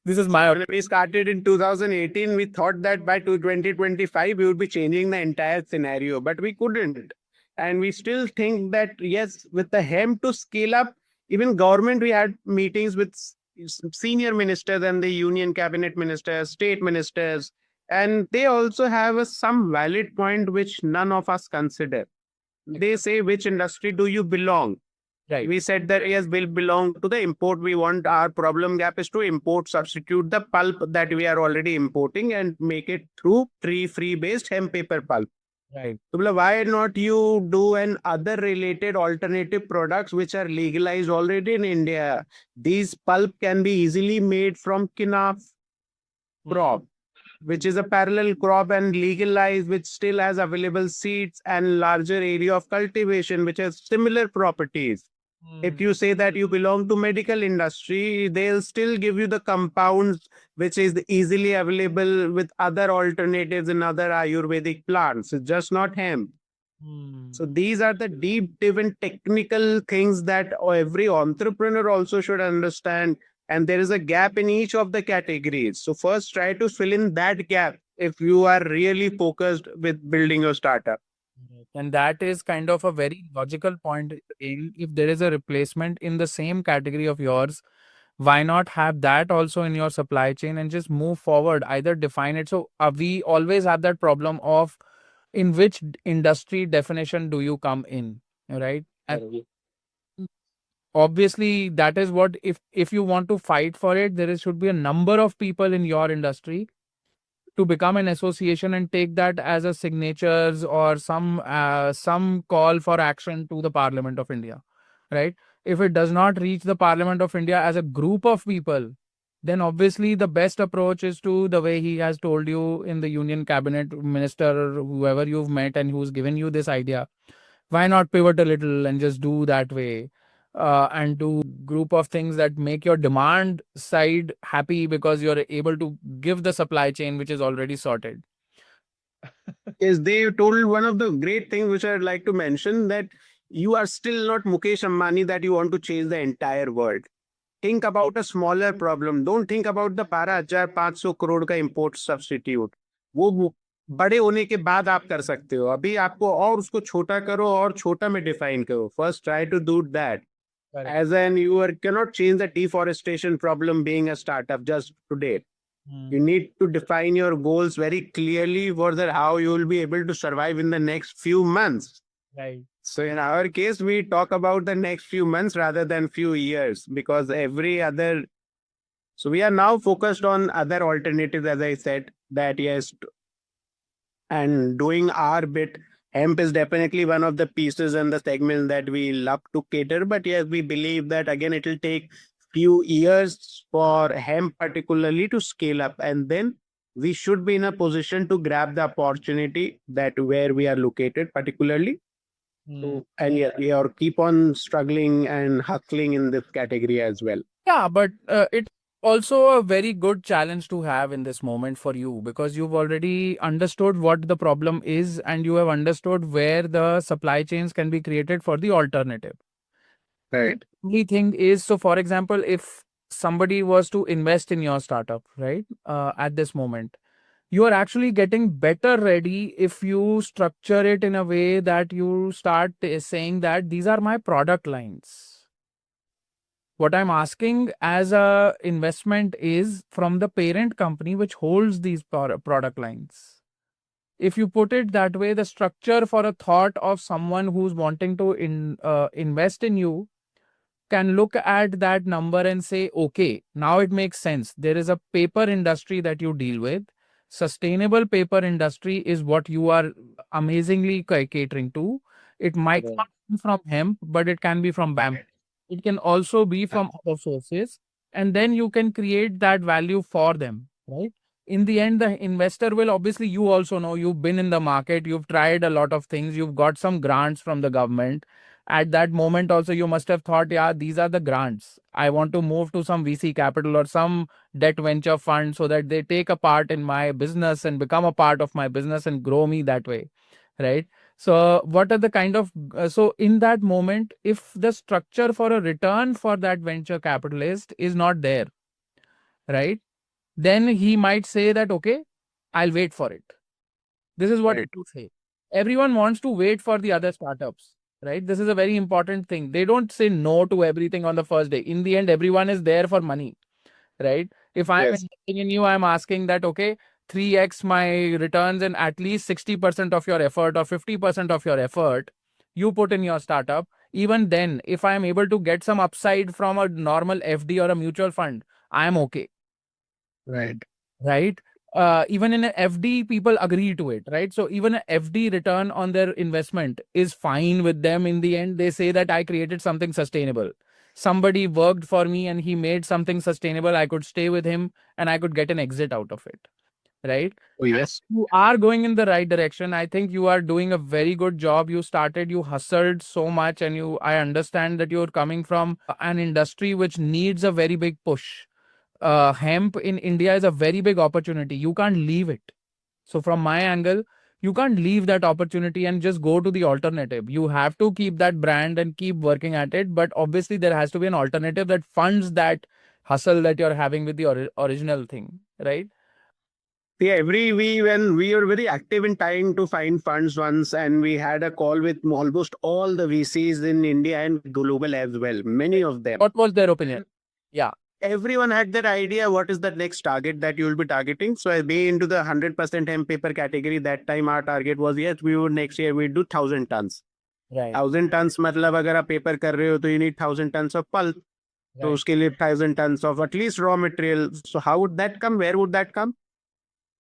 This is my When we started in 2018, we thought that by 2025, we would be changing the entire scenario, but we couldn't. And we still think that, yes, with the hemp to scale up, even government, we had meetings with senior ministers and the union cabinet ministers, state ministers, and they also have some valid point which none of us consider. They say, which industry do you belong? right. We said that yes, will belong to the import. We want our problem gap is to import, substitute the pulp that we are already importing and make it through tree-free based hemp paper pulp. Right. So why not you do an other related alternative products which are legalized already in India? These pulp can be easily made from kinaf crop, which is a parallel crop and legalized, which still has available seeds and larger area of cultivation, which has similar properties. If you say that you belong to medical industry, they'll still give you the compounds which is easily available with other alternatives in other Ayurvedic plants. It's just not hemp. So these are the deep even technical things that every entrepreneur also should understand. And there is a gap in each of the categories. So first try to fill in that gap if you are really focused with building your startup. And that is kind of a very logical point. If there is a replacement in the same category of yours, why not have that also in your supply chain and just move forward, either define it. So we always have that problem of in which industry definition do you come in, right? And obviously that is what, if you want to fight for it, should be a number of people in your industry to become an association and take that as a signatures or some call for action to the Parliament of India, right? If it does not reach the Parliament of India as a group of people, then obviously the best approach is to the way he has told you in the union cabinet minister or whoever you've met and who's given you this idea. Why not pivot a little and just do that way, and do group of things that make your demand side happy because you're able to give the supply chain which is already sorted. Is they told one of the great things which I'd like to mention that you are still not Mukesh Ambani that you want to change the entire world. Think about a smaller problem. Don't think about the 12,500 crore का import substitute. वो बड़े होने के बाद आप कर सकते हो. अभी आपको और उसको छोटा करो और छोटा में define करो. First try to do that. Correct. As in cannot change the deforestation problem being a startup just today. You need to define your goals very clearly for that how you will be able to survive in the next few months. Right. So in our case, we talk about the next few months rather than few years because every other. So we are now focused on other alternatives, as I said, that yes, and doing our bit Hemp is definitely one of the pieces and the segments that we love to cater. But yes, we believe that again it will take few years for hemp particularly to scale up, and then we should be in a position to grab the opportunity that where we are located particularly. So, and yeah, we are keep on struggling and hustling in this category as well. Yeah, but it's also a very good challenge to have in this moment for you because you've already understood what the problem is and you have understood where the supply chains can be created for the alternative. Right. Only thing is, so for example, if somebody was to invest in your startup, right, at this moment, you are actually getting better ready if you structure it in a way that you start saying that these are my product lines. What I'm asking as a investment is from the parent company which holds these product lines. If you put it that way, the structure for a thought of someone who's wanting to invest in you can look at that number and say, okay, now it makes sense. There is a paper industry that you deal with. Sustainable paper industry is what you are amazingly catering to. It might Right. not be from hemp, but it can be from bamboo. It can also be from other sources. And then you can create that value for them, right? In the end, the investor will obviously, you also know, you've been in the market, you've tried a lot of things, you've got some grants from the government. At that moment also you must have thought, yeah, these are the grants, I want to move to some VC capital or some debt venture fund so that they take a part in my business and become a part of my business and grow me that way, right? So what are the kind of so in that moment, if the structure for a return for that venture capitalist is not there, right, then he might say that, okay, I'll wait for it. This is what Right. you say. Everyone wants to wait for the other startups, right? This is a very important thing. They don't say no to everything on the first day. In the end, everyone is there for money, right? If I'm Yes. investing in you, I'm asking that, okay, 3x my returns and at least 60% of your effort or 50% of your effort you put in your startup. Even then, if I'm able to get some upside from a normal FD or a mutual fund, I'm okay, Right. right? Even in an FD, people agree to it, right? So even an FD return on their investment is fine with them. In the end, they say that I created something sustainable. Somebody worked for me and he made something sustainable. I could stay with him and I could get an exit out of it, right? Oh, yes. You are going in the right direction. I think you are doing a very good job. You started, you hustled so much, and I understand that you're coming from an industry which needs a very big push. Hemp in India is a very big opportunity. You can't leave it. So, from my angle, you can't leave that opportunity and just go to the alternative. You have to keep that brand and keep working at it. But obviously, there has to be an alternative that funds that hustle that you're having with the original thing, right? Yeah, every we when we were very active in trying to find funds once, and we had a call with almost all the VCs in India and global as well. Many of them. What was their opinion? Yeah, Everyone had that idea what is the next target that you will be targeting. So I be into the 100% hemp paper category. That time our target was yes, we would next year we do 1,000 tons. right, 1,000 tons मतलब अगर आप paper कर रहे हो तो you need 1,000 tons of pulp. तो right. उसके लिए 1,000 tons of at least raw material. So how would that come? Where would that come?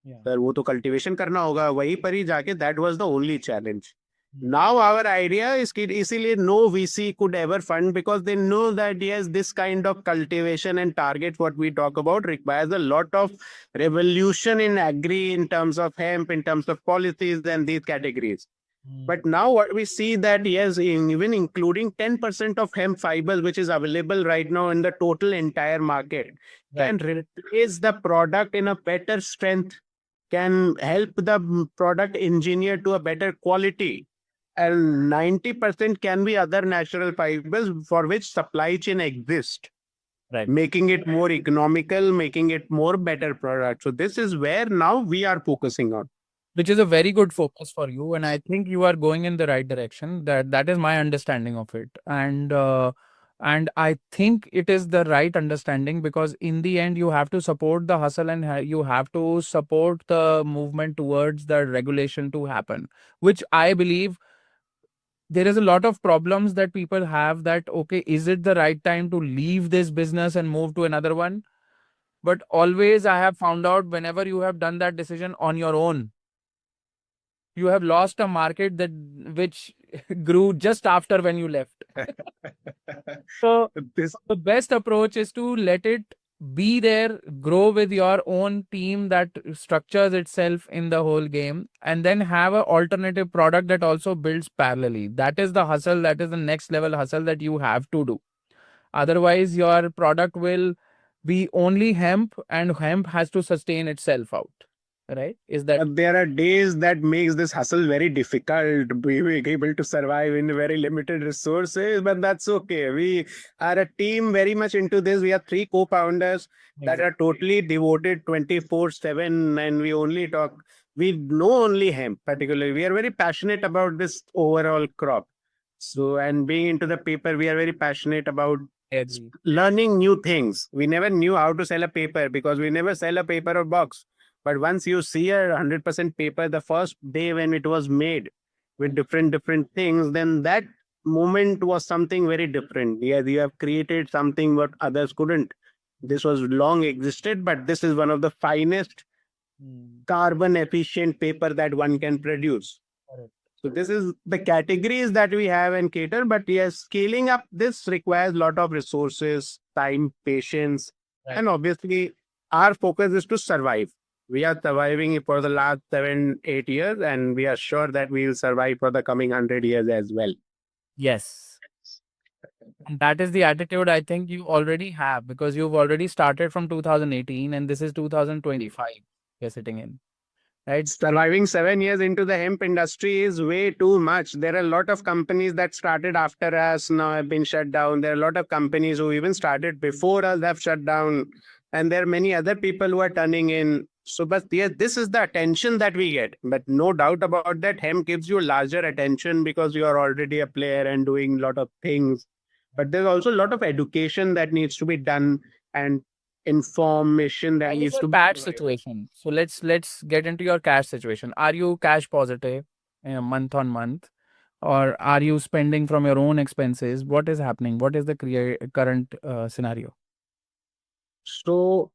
Yeah. Sir वो तो कल्टीवेशन करना होगा वहीं पर ही जाके. That was the only challenge. Hmm. Now our idea is कि इसीलिए no VC could ever fund because they know that yes, this kind of cultivation and target what we talk about requires a lot of revolution in agri in terms of hemp, in terms of policies and these categories. Hmm. But now what we see that yes, even including 10% of hemp fibers, which is available right now in the total entire market, Right. can replace the product in a better strength, can help the product engineer to a better quality. And 90% can be other natural fibers for which supply chain exists, Right. making it more economical, making it more better product. So this is where now we are focusing on. Which is a very good focus for you, and I think you are going in the right direction. That is my understanding of it, and I think it is the right understanding because in the end you have to support the hustle and you have to support the movement towards the regulation to happen, which I believe there is a lot of problems that people have that, okay, is it the right time to leave this business and move to another one? But always I have found out whenever you have done that decision on your own, you have lost a market that which grew just after when you left. So This the best approach is to let it be there, grow with your own team that structures itself in the whole game, and then have an alternative product that also builds parallelly. That is the hustle, that is the next level hustle that you have to do. Otherwise, your product will be only hemp, and hemp has to sustain itself out. Right? Is that there are days that makes this hustle very difficult, being able to survive in very limited resources, but that's okay. We are a team very much into this. We are three co-founders that are totally devoted 24/7, and we only talk. We know only hemp, particularly. We are very passionate about this overall crop. So, and being into the paper, we are very passionate about agree? learning new things. We never knew how to sell a paper because we never sell a paper or box. But once you see a 100% paper, the first day when it was made with different things, then that moment was something very different. Yeah, you have created something what others couldn't. This was long existed, but this is one of the finest Mm, carbon efficient paper that one can produce. correct. So this is the categories that we have and cater, but yes, scaling up this requires a lot of resources, time, patience, Right. and obviously our focus is to survive. We are surviving for the last 7, 8 years, and we are sure that we will survive for the coming 100 years as well. Yes. And that is the attitude I think you already have because you've already started from 2018 and this is 2025 you're sitting in, right? Surviving 7 years into the hemp industry is way too much. There are a lot of companies that started after us now have been shut down. There are a lot of companies who even started before us have shut down. And there are many other people who are turning in. So, but yes, this is the attention that we get. But no doubt about that, hemp gives you larger attention because you are already a player and doing a lot of things. But there's also a lot of education that needs to be done and information that What is needs your to be cash provided. situation? So let's get into your cash situation. Are you cash positive month on month, or are you spending from your own expenses? What is happening? What is the current scenario? So,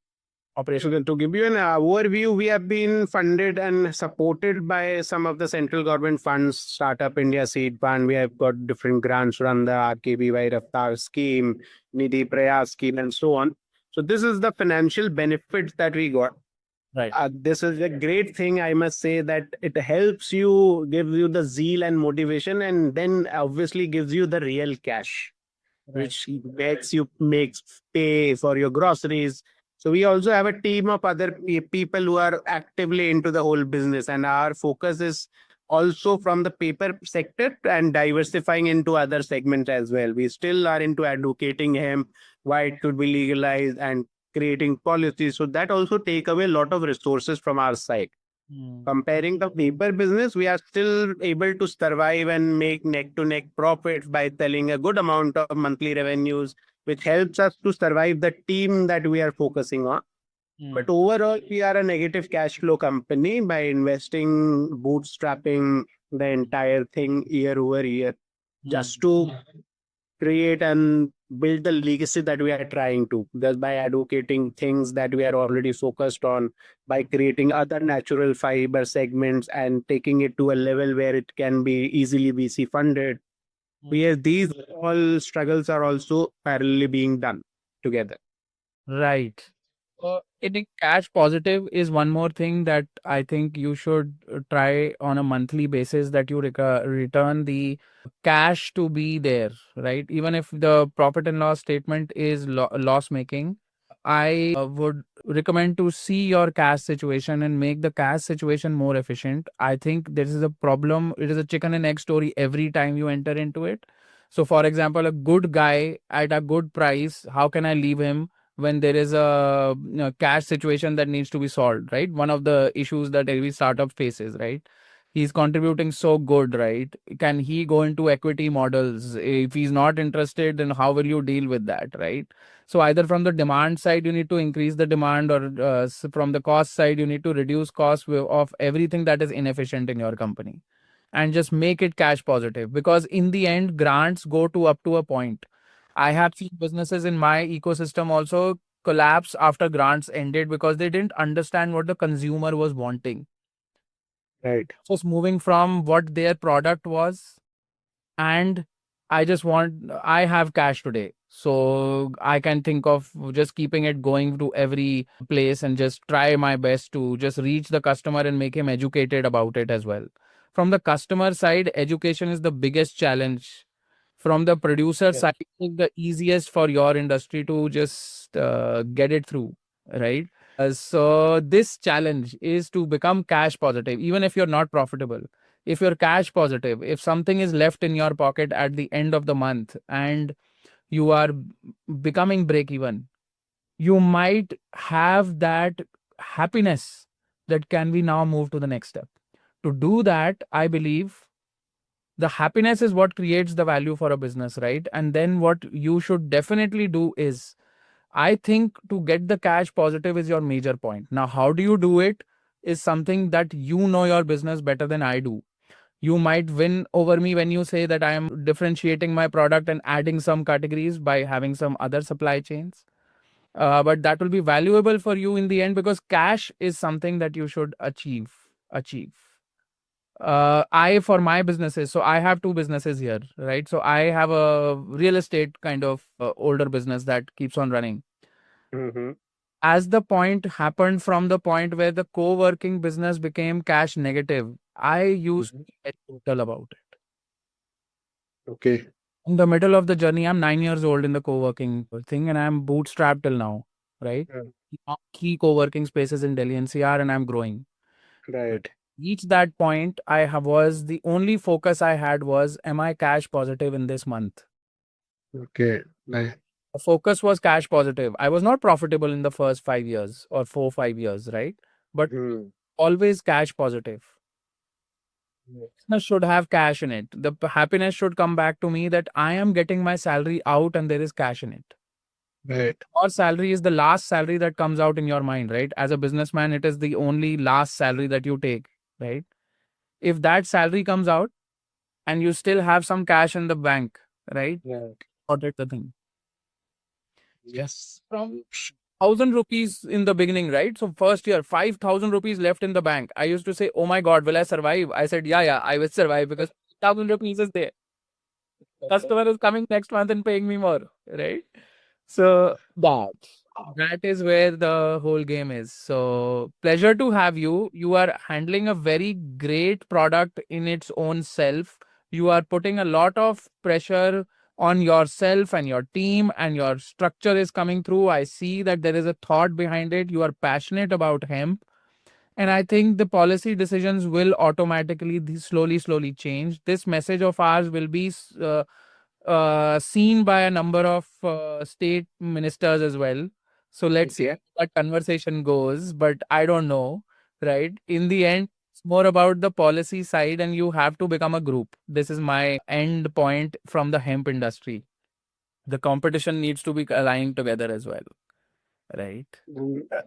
Operation. so to give you an overview, we have been funded and supported by some of the central government funds, Startup India Seed Fund. We have got different grants run the RKBY Raftar scheme, Nidhi Prayas scheme, and so on. So this is the financial benefits that we got. Right. This is a great thing, I must say, that it helps you, gives you the zeal and motivation, and then obviously gives you the real cash Right. which makes pay for your groceries. So we also have a team of other people who are actively into the whole business, and our focus is also from the paper sector and diversifying into other segments as well. We still are into advocating hemp, why it should be legalized, and creating policies. So that also take away a lot of resources from our side. Hmm. Comparing the paper business, we are still able to survive and make neck to neck profits by selling a good amount of monthly revenues, which helps us to survive the team that we are focusing on. Hmm. But overall, we are a negative cash flow company by investing, bootstrapping the entire thing year over year, Hmm. just to create and build the legacy that we are trying to, just by advocating things that we are already focused on, by creating other natural fiber segments and taking it to a level where it can be easily VC funded. Hmm. Where these all struggles are also parallelly being done together. Right. Getting cash positive is one more thing that I think you should try on a monthly basis that you return the cash to be there, right? Even if the profit and loss statement is loss making, I would recommend to see your cash situation and make the cash situation more efficient. I think this is a problem. It is a chicken and egg story every time you enter into it. So, for example, a good guy at a good price, how can I leave him when there is a cash situation that needs to be solved, right? One of the issues that every startup faces, right? He's contributing so good, right? Can he go into equity models? If he's not interested, then how will you deal with that, right? So either from the demand side, you need to increase the demand, or from the cost side, you need to reduce costs of everything that is inefficient in your company, and just make it cash positive. Because in the end, grants go to up to a point. I have seen businesses in my ecosystem also collapse after grants ended because they didn't understand what the consumer was wanting. Right. Just moving from what their product was, and I have cash today, so I can think of just keeping it going to every place and just try my best to just reach the customer and make him educated about it as well. From the customer side, education is the biggest challenge. From the producer Yes. side, it's the easiest for your industry to just get it through, right? So this challenge is to become cash positive, even if you're not profitable. If you're cash positive, if something is left in your pocket at the end of the month and you are becoming break even, you might have that happiness that can we now move to the next step. To do that, I believe the happiness is what creates the value for a business, right? And then what you should definitely do is, I think, to get the cash positive is your major point. Now, how do you do it is something that you know your business better than I do. You might win over me when you say that I am differentiating my product and adding some categories by having some other supply chains. But that will be valuable for you in the end, because cash is something that you should achieve. I For my businesses, so I have two businesses here, right? So I have a real estate kind of older business that keeps on running. Mm-hmm. As the point happened from the point where the co-working business became cash negative, I used Mm-hmm. to get total about it. Okay. In the middle of the journey, I'm 9 years old in the co-working thing, and I'm bootstrapped till now, right? Mm. Key co-working spaces in Delhi NCR, and I'm growing. Right. Reach that point, was the only focus I had was, am I cash positive in this month? Okay. Right. The focus was cash positive. I was not profitable in the first 5 years or 4, 5 years, right? But Hmm. always cash positive. Yes. Business should have cash in it. The happiness should come back to me that I am getting my salary out and there is cash in it. Right. Your salary is the last salary that comes out in your mind, right? As a businessman, it is the only last salary that you take, right? If that salary comes out and you still have some cash in the bank, right? Right. Audit the thing. Yes. From 1,000 rupees in the beginning, right? So first year, 5,000 rupees left in the bank. I used to say, "Oh my God, will I survive?" I said, "Yeah, I will survive because 1,000 rupees is there. Customer is coming next month and paying me more, right?" So that is where the whole game is. So pleasure to have you. You are handling a very great product in its own self. You are putting a lot of pressure on yourself and your team, and your structure is coming through. I see that there is a thought behind it. You are passionate about hemp. And I think the policy decisions will automatically slowly change. This message of ours will be seen by a number of state ministers as well. So let's see Yeah. how that conversation goes. But I don't know, right? In the end, it's more about the policy side, and you have to become a group. This is my end point from the hemp industry. The competition needs to be aligned together as well, right?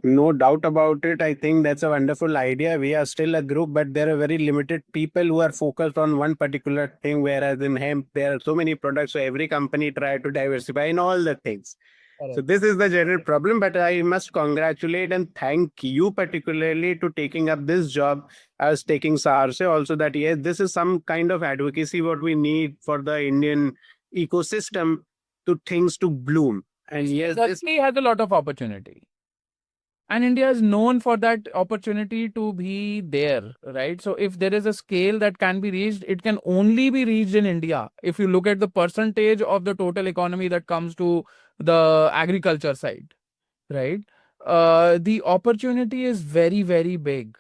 No doubt about it. I think that's a wonderful idea. We are still a group, but there are very limited people who are focused on one particular thing. Whereas in hemp, there are so many products, so every company try to diversify in all the things. So Correct. this is the general problem. But I must congratulate and thank you particularly to taking up this job as taking SARS. Also, that yes, this is some kind of advocacy what we need for the Indian ecosystem to things to bloom. And yes, this Industry has a lot of opportunity. And India is known for that opportunity to be there, right? So if there is a scale that can be reached, it can only be reached in India. If you look at the percentage of the total economy that comes to the agriculture side, right? The opportunity is very big.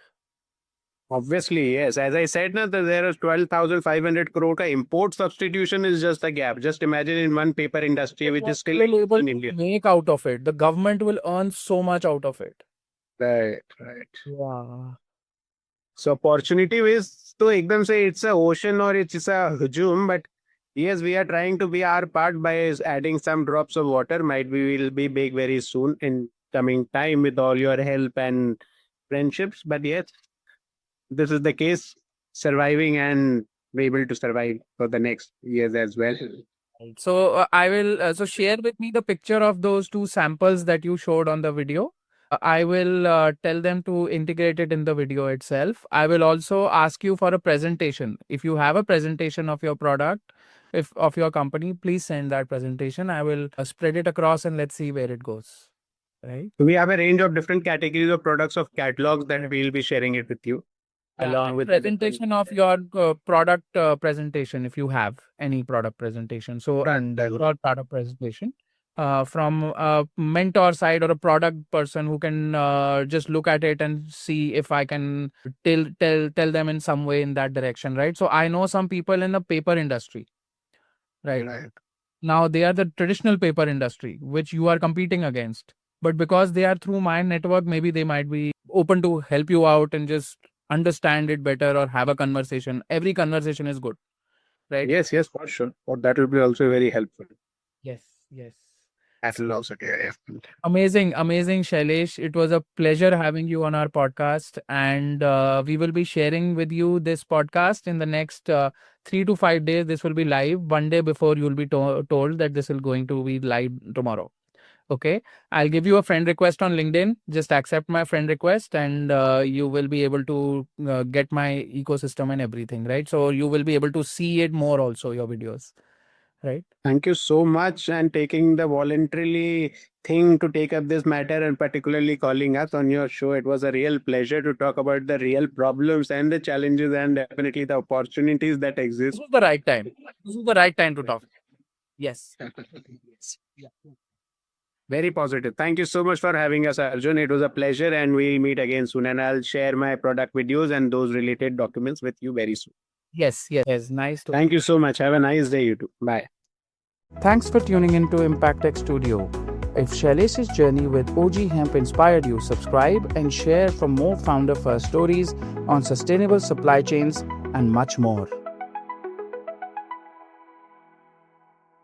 obviously, yes. As I said, na, that there is 12,500 crore ka import substitution is just a gap. Just imagine in one paper industry which is still Will able in to India. make out of it. The government will earn so much out of it. Right, right. Yeah. So opportunity is to ekdam say it's a ocean or it's a hujum, but yes, we are trying to be our part by adding some drops of water. Might we will be big very soon in coming time with all your help and friendships. But yes, this is the case, surviving and be able to survive for the next years as well. Right. So I will share with me the picture of those two samples that you showed on the video. I will tell them to integrate it in the video itself. I will also ask you for a presentation. If you have a presentation of your product, if of your company, please send that presentation. I will spread it across and let's see where it goes. Right. We have a range of different categories of products of catalogs that we'll be sharing it with you. Along with presentation of your product presentation, if you have any product presentation. So and or product presentation from a mentor side or a product person who can just look at it and see if I can tell them in some way in that direction, right? So I know some people in the paper industry, right? Now they are the traditional paper industry which you are competing against, but because they are through my network, maybe they might be open to help you out and just understand it better or have a conversation. Every conversation is good, right? Yes, yes, for sure. Or that will be also very helpful. Yes, yes. That will also be very helpful. Amazing, amazing, Shailesh. It was a pleasure having you on our podcast. And we will be sharing with you this podcast in the next 3 to 5 days. This will be live. One day before, you'll be told that this is going to be live tomorrow. Okay. I'll give you a friend request on LinkedIn. Just accept my friend request and you will be able to get my ecosystem and everything, right? So you will be able to see it more also, your videos, right? Thank you so much and taking the voluntarily thing to take up this matter and particularly calling us on your show. It was a real pleasure to talk about the real problems and the challenges and definitely the opportunities that This exist. was the right time. This is the right time to talk. Yes. Yeah. Very positive. Thank you so much for having us, Arjun. It was a pleasure, and we'll meet again soon. And I'll share my product videos and those related documents with you very soon. Yes, yes, yes. Nice to. Thank you so much. Have a nice day, you too. Bye. Thanks for tuning in to Impact Tech Studio. If Shailesh's journey with OG Hemp inspired you, subscribe and share for more founder first stories on sustainable supply chains and much more.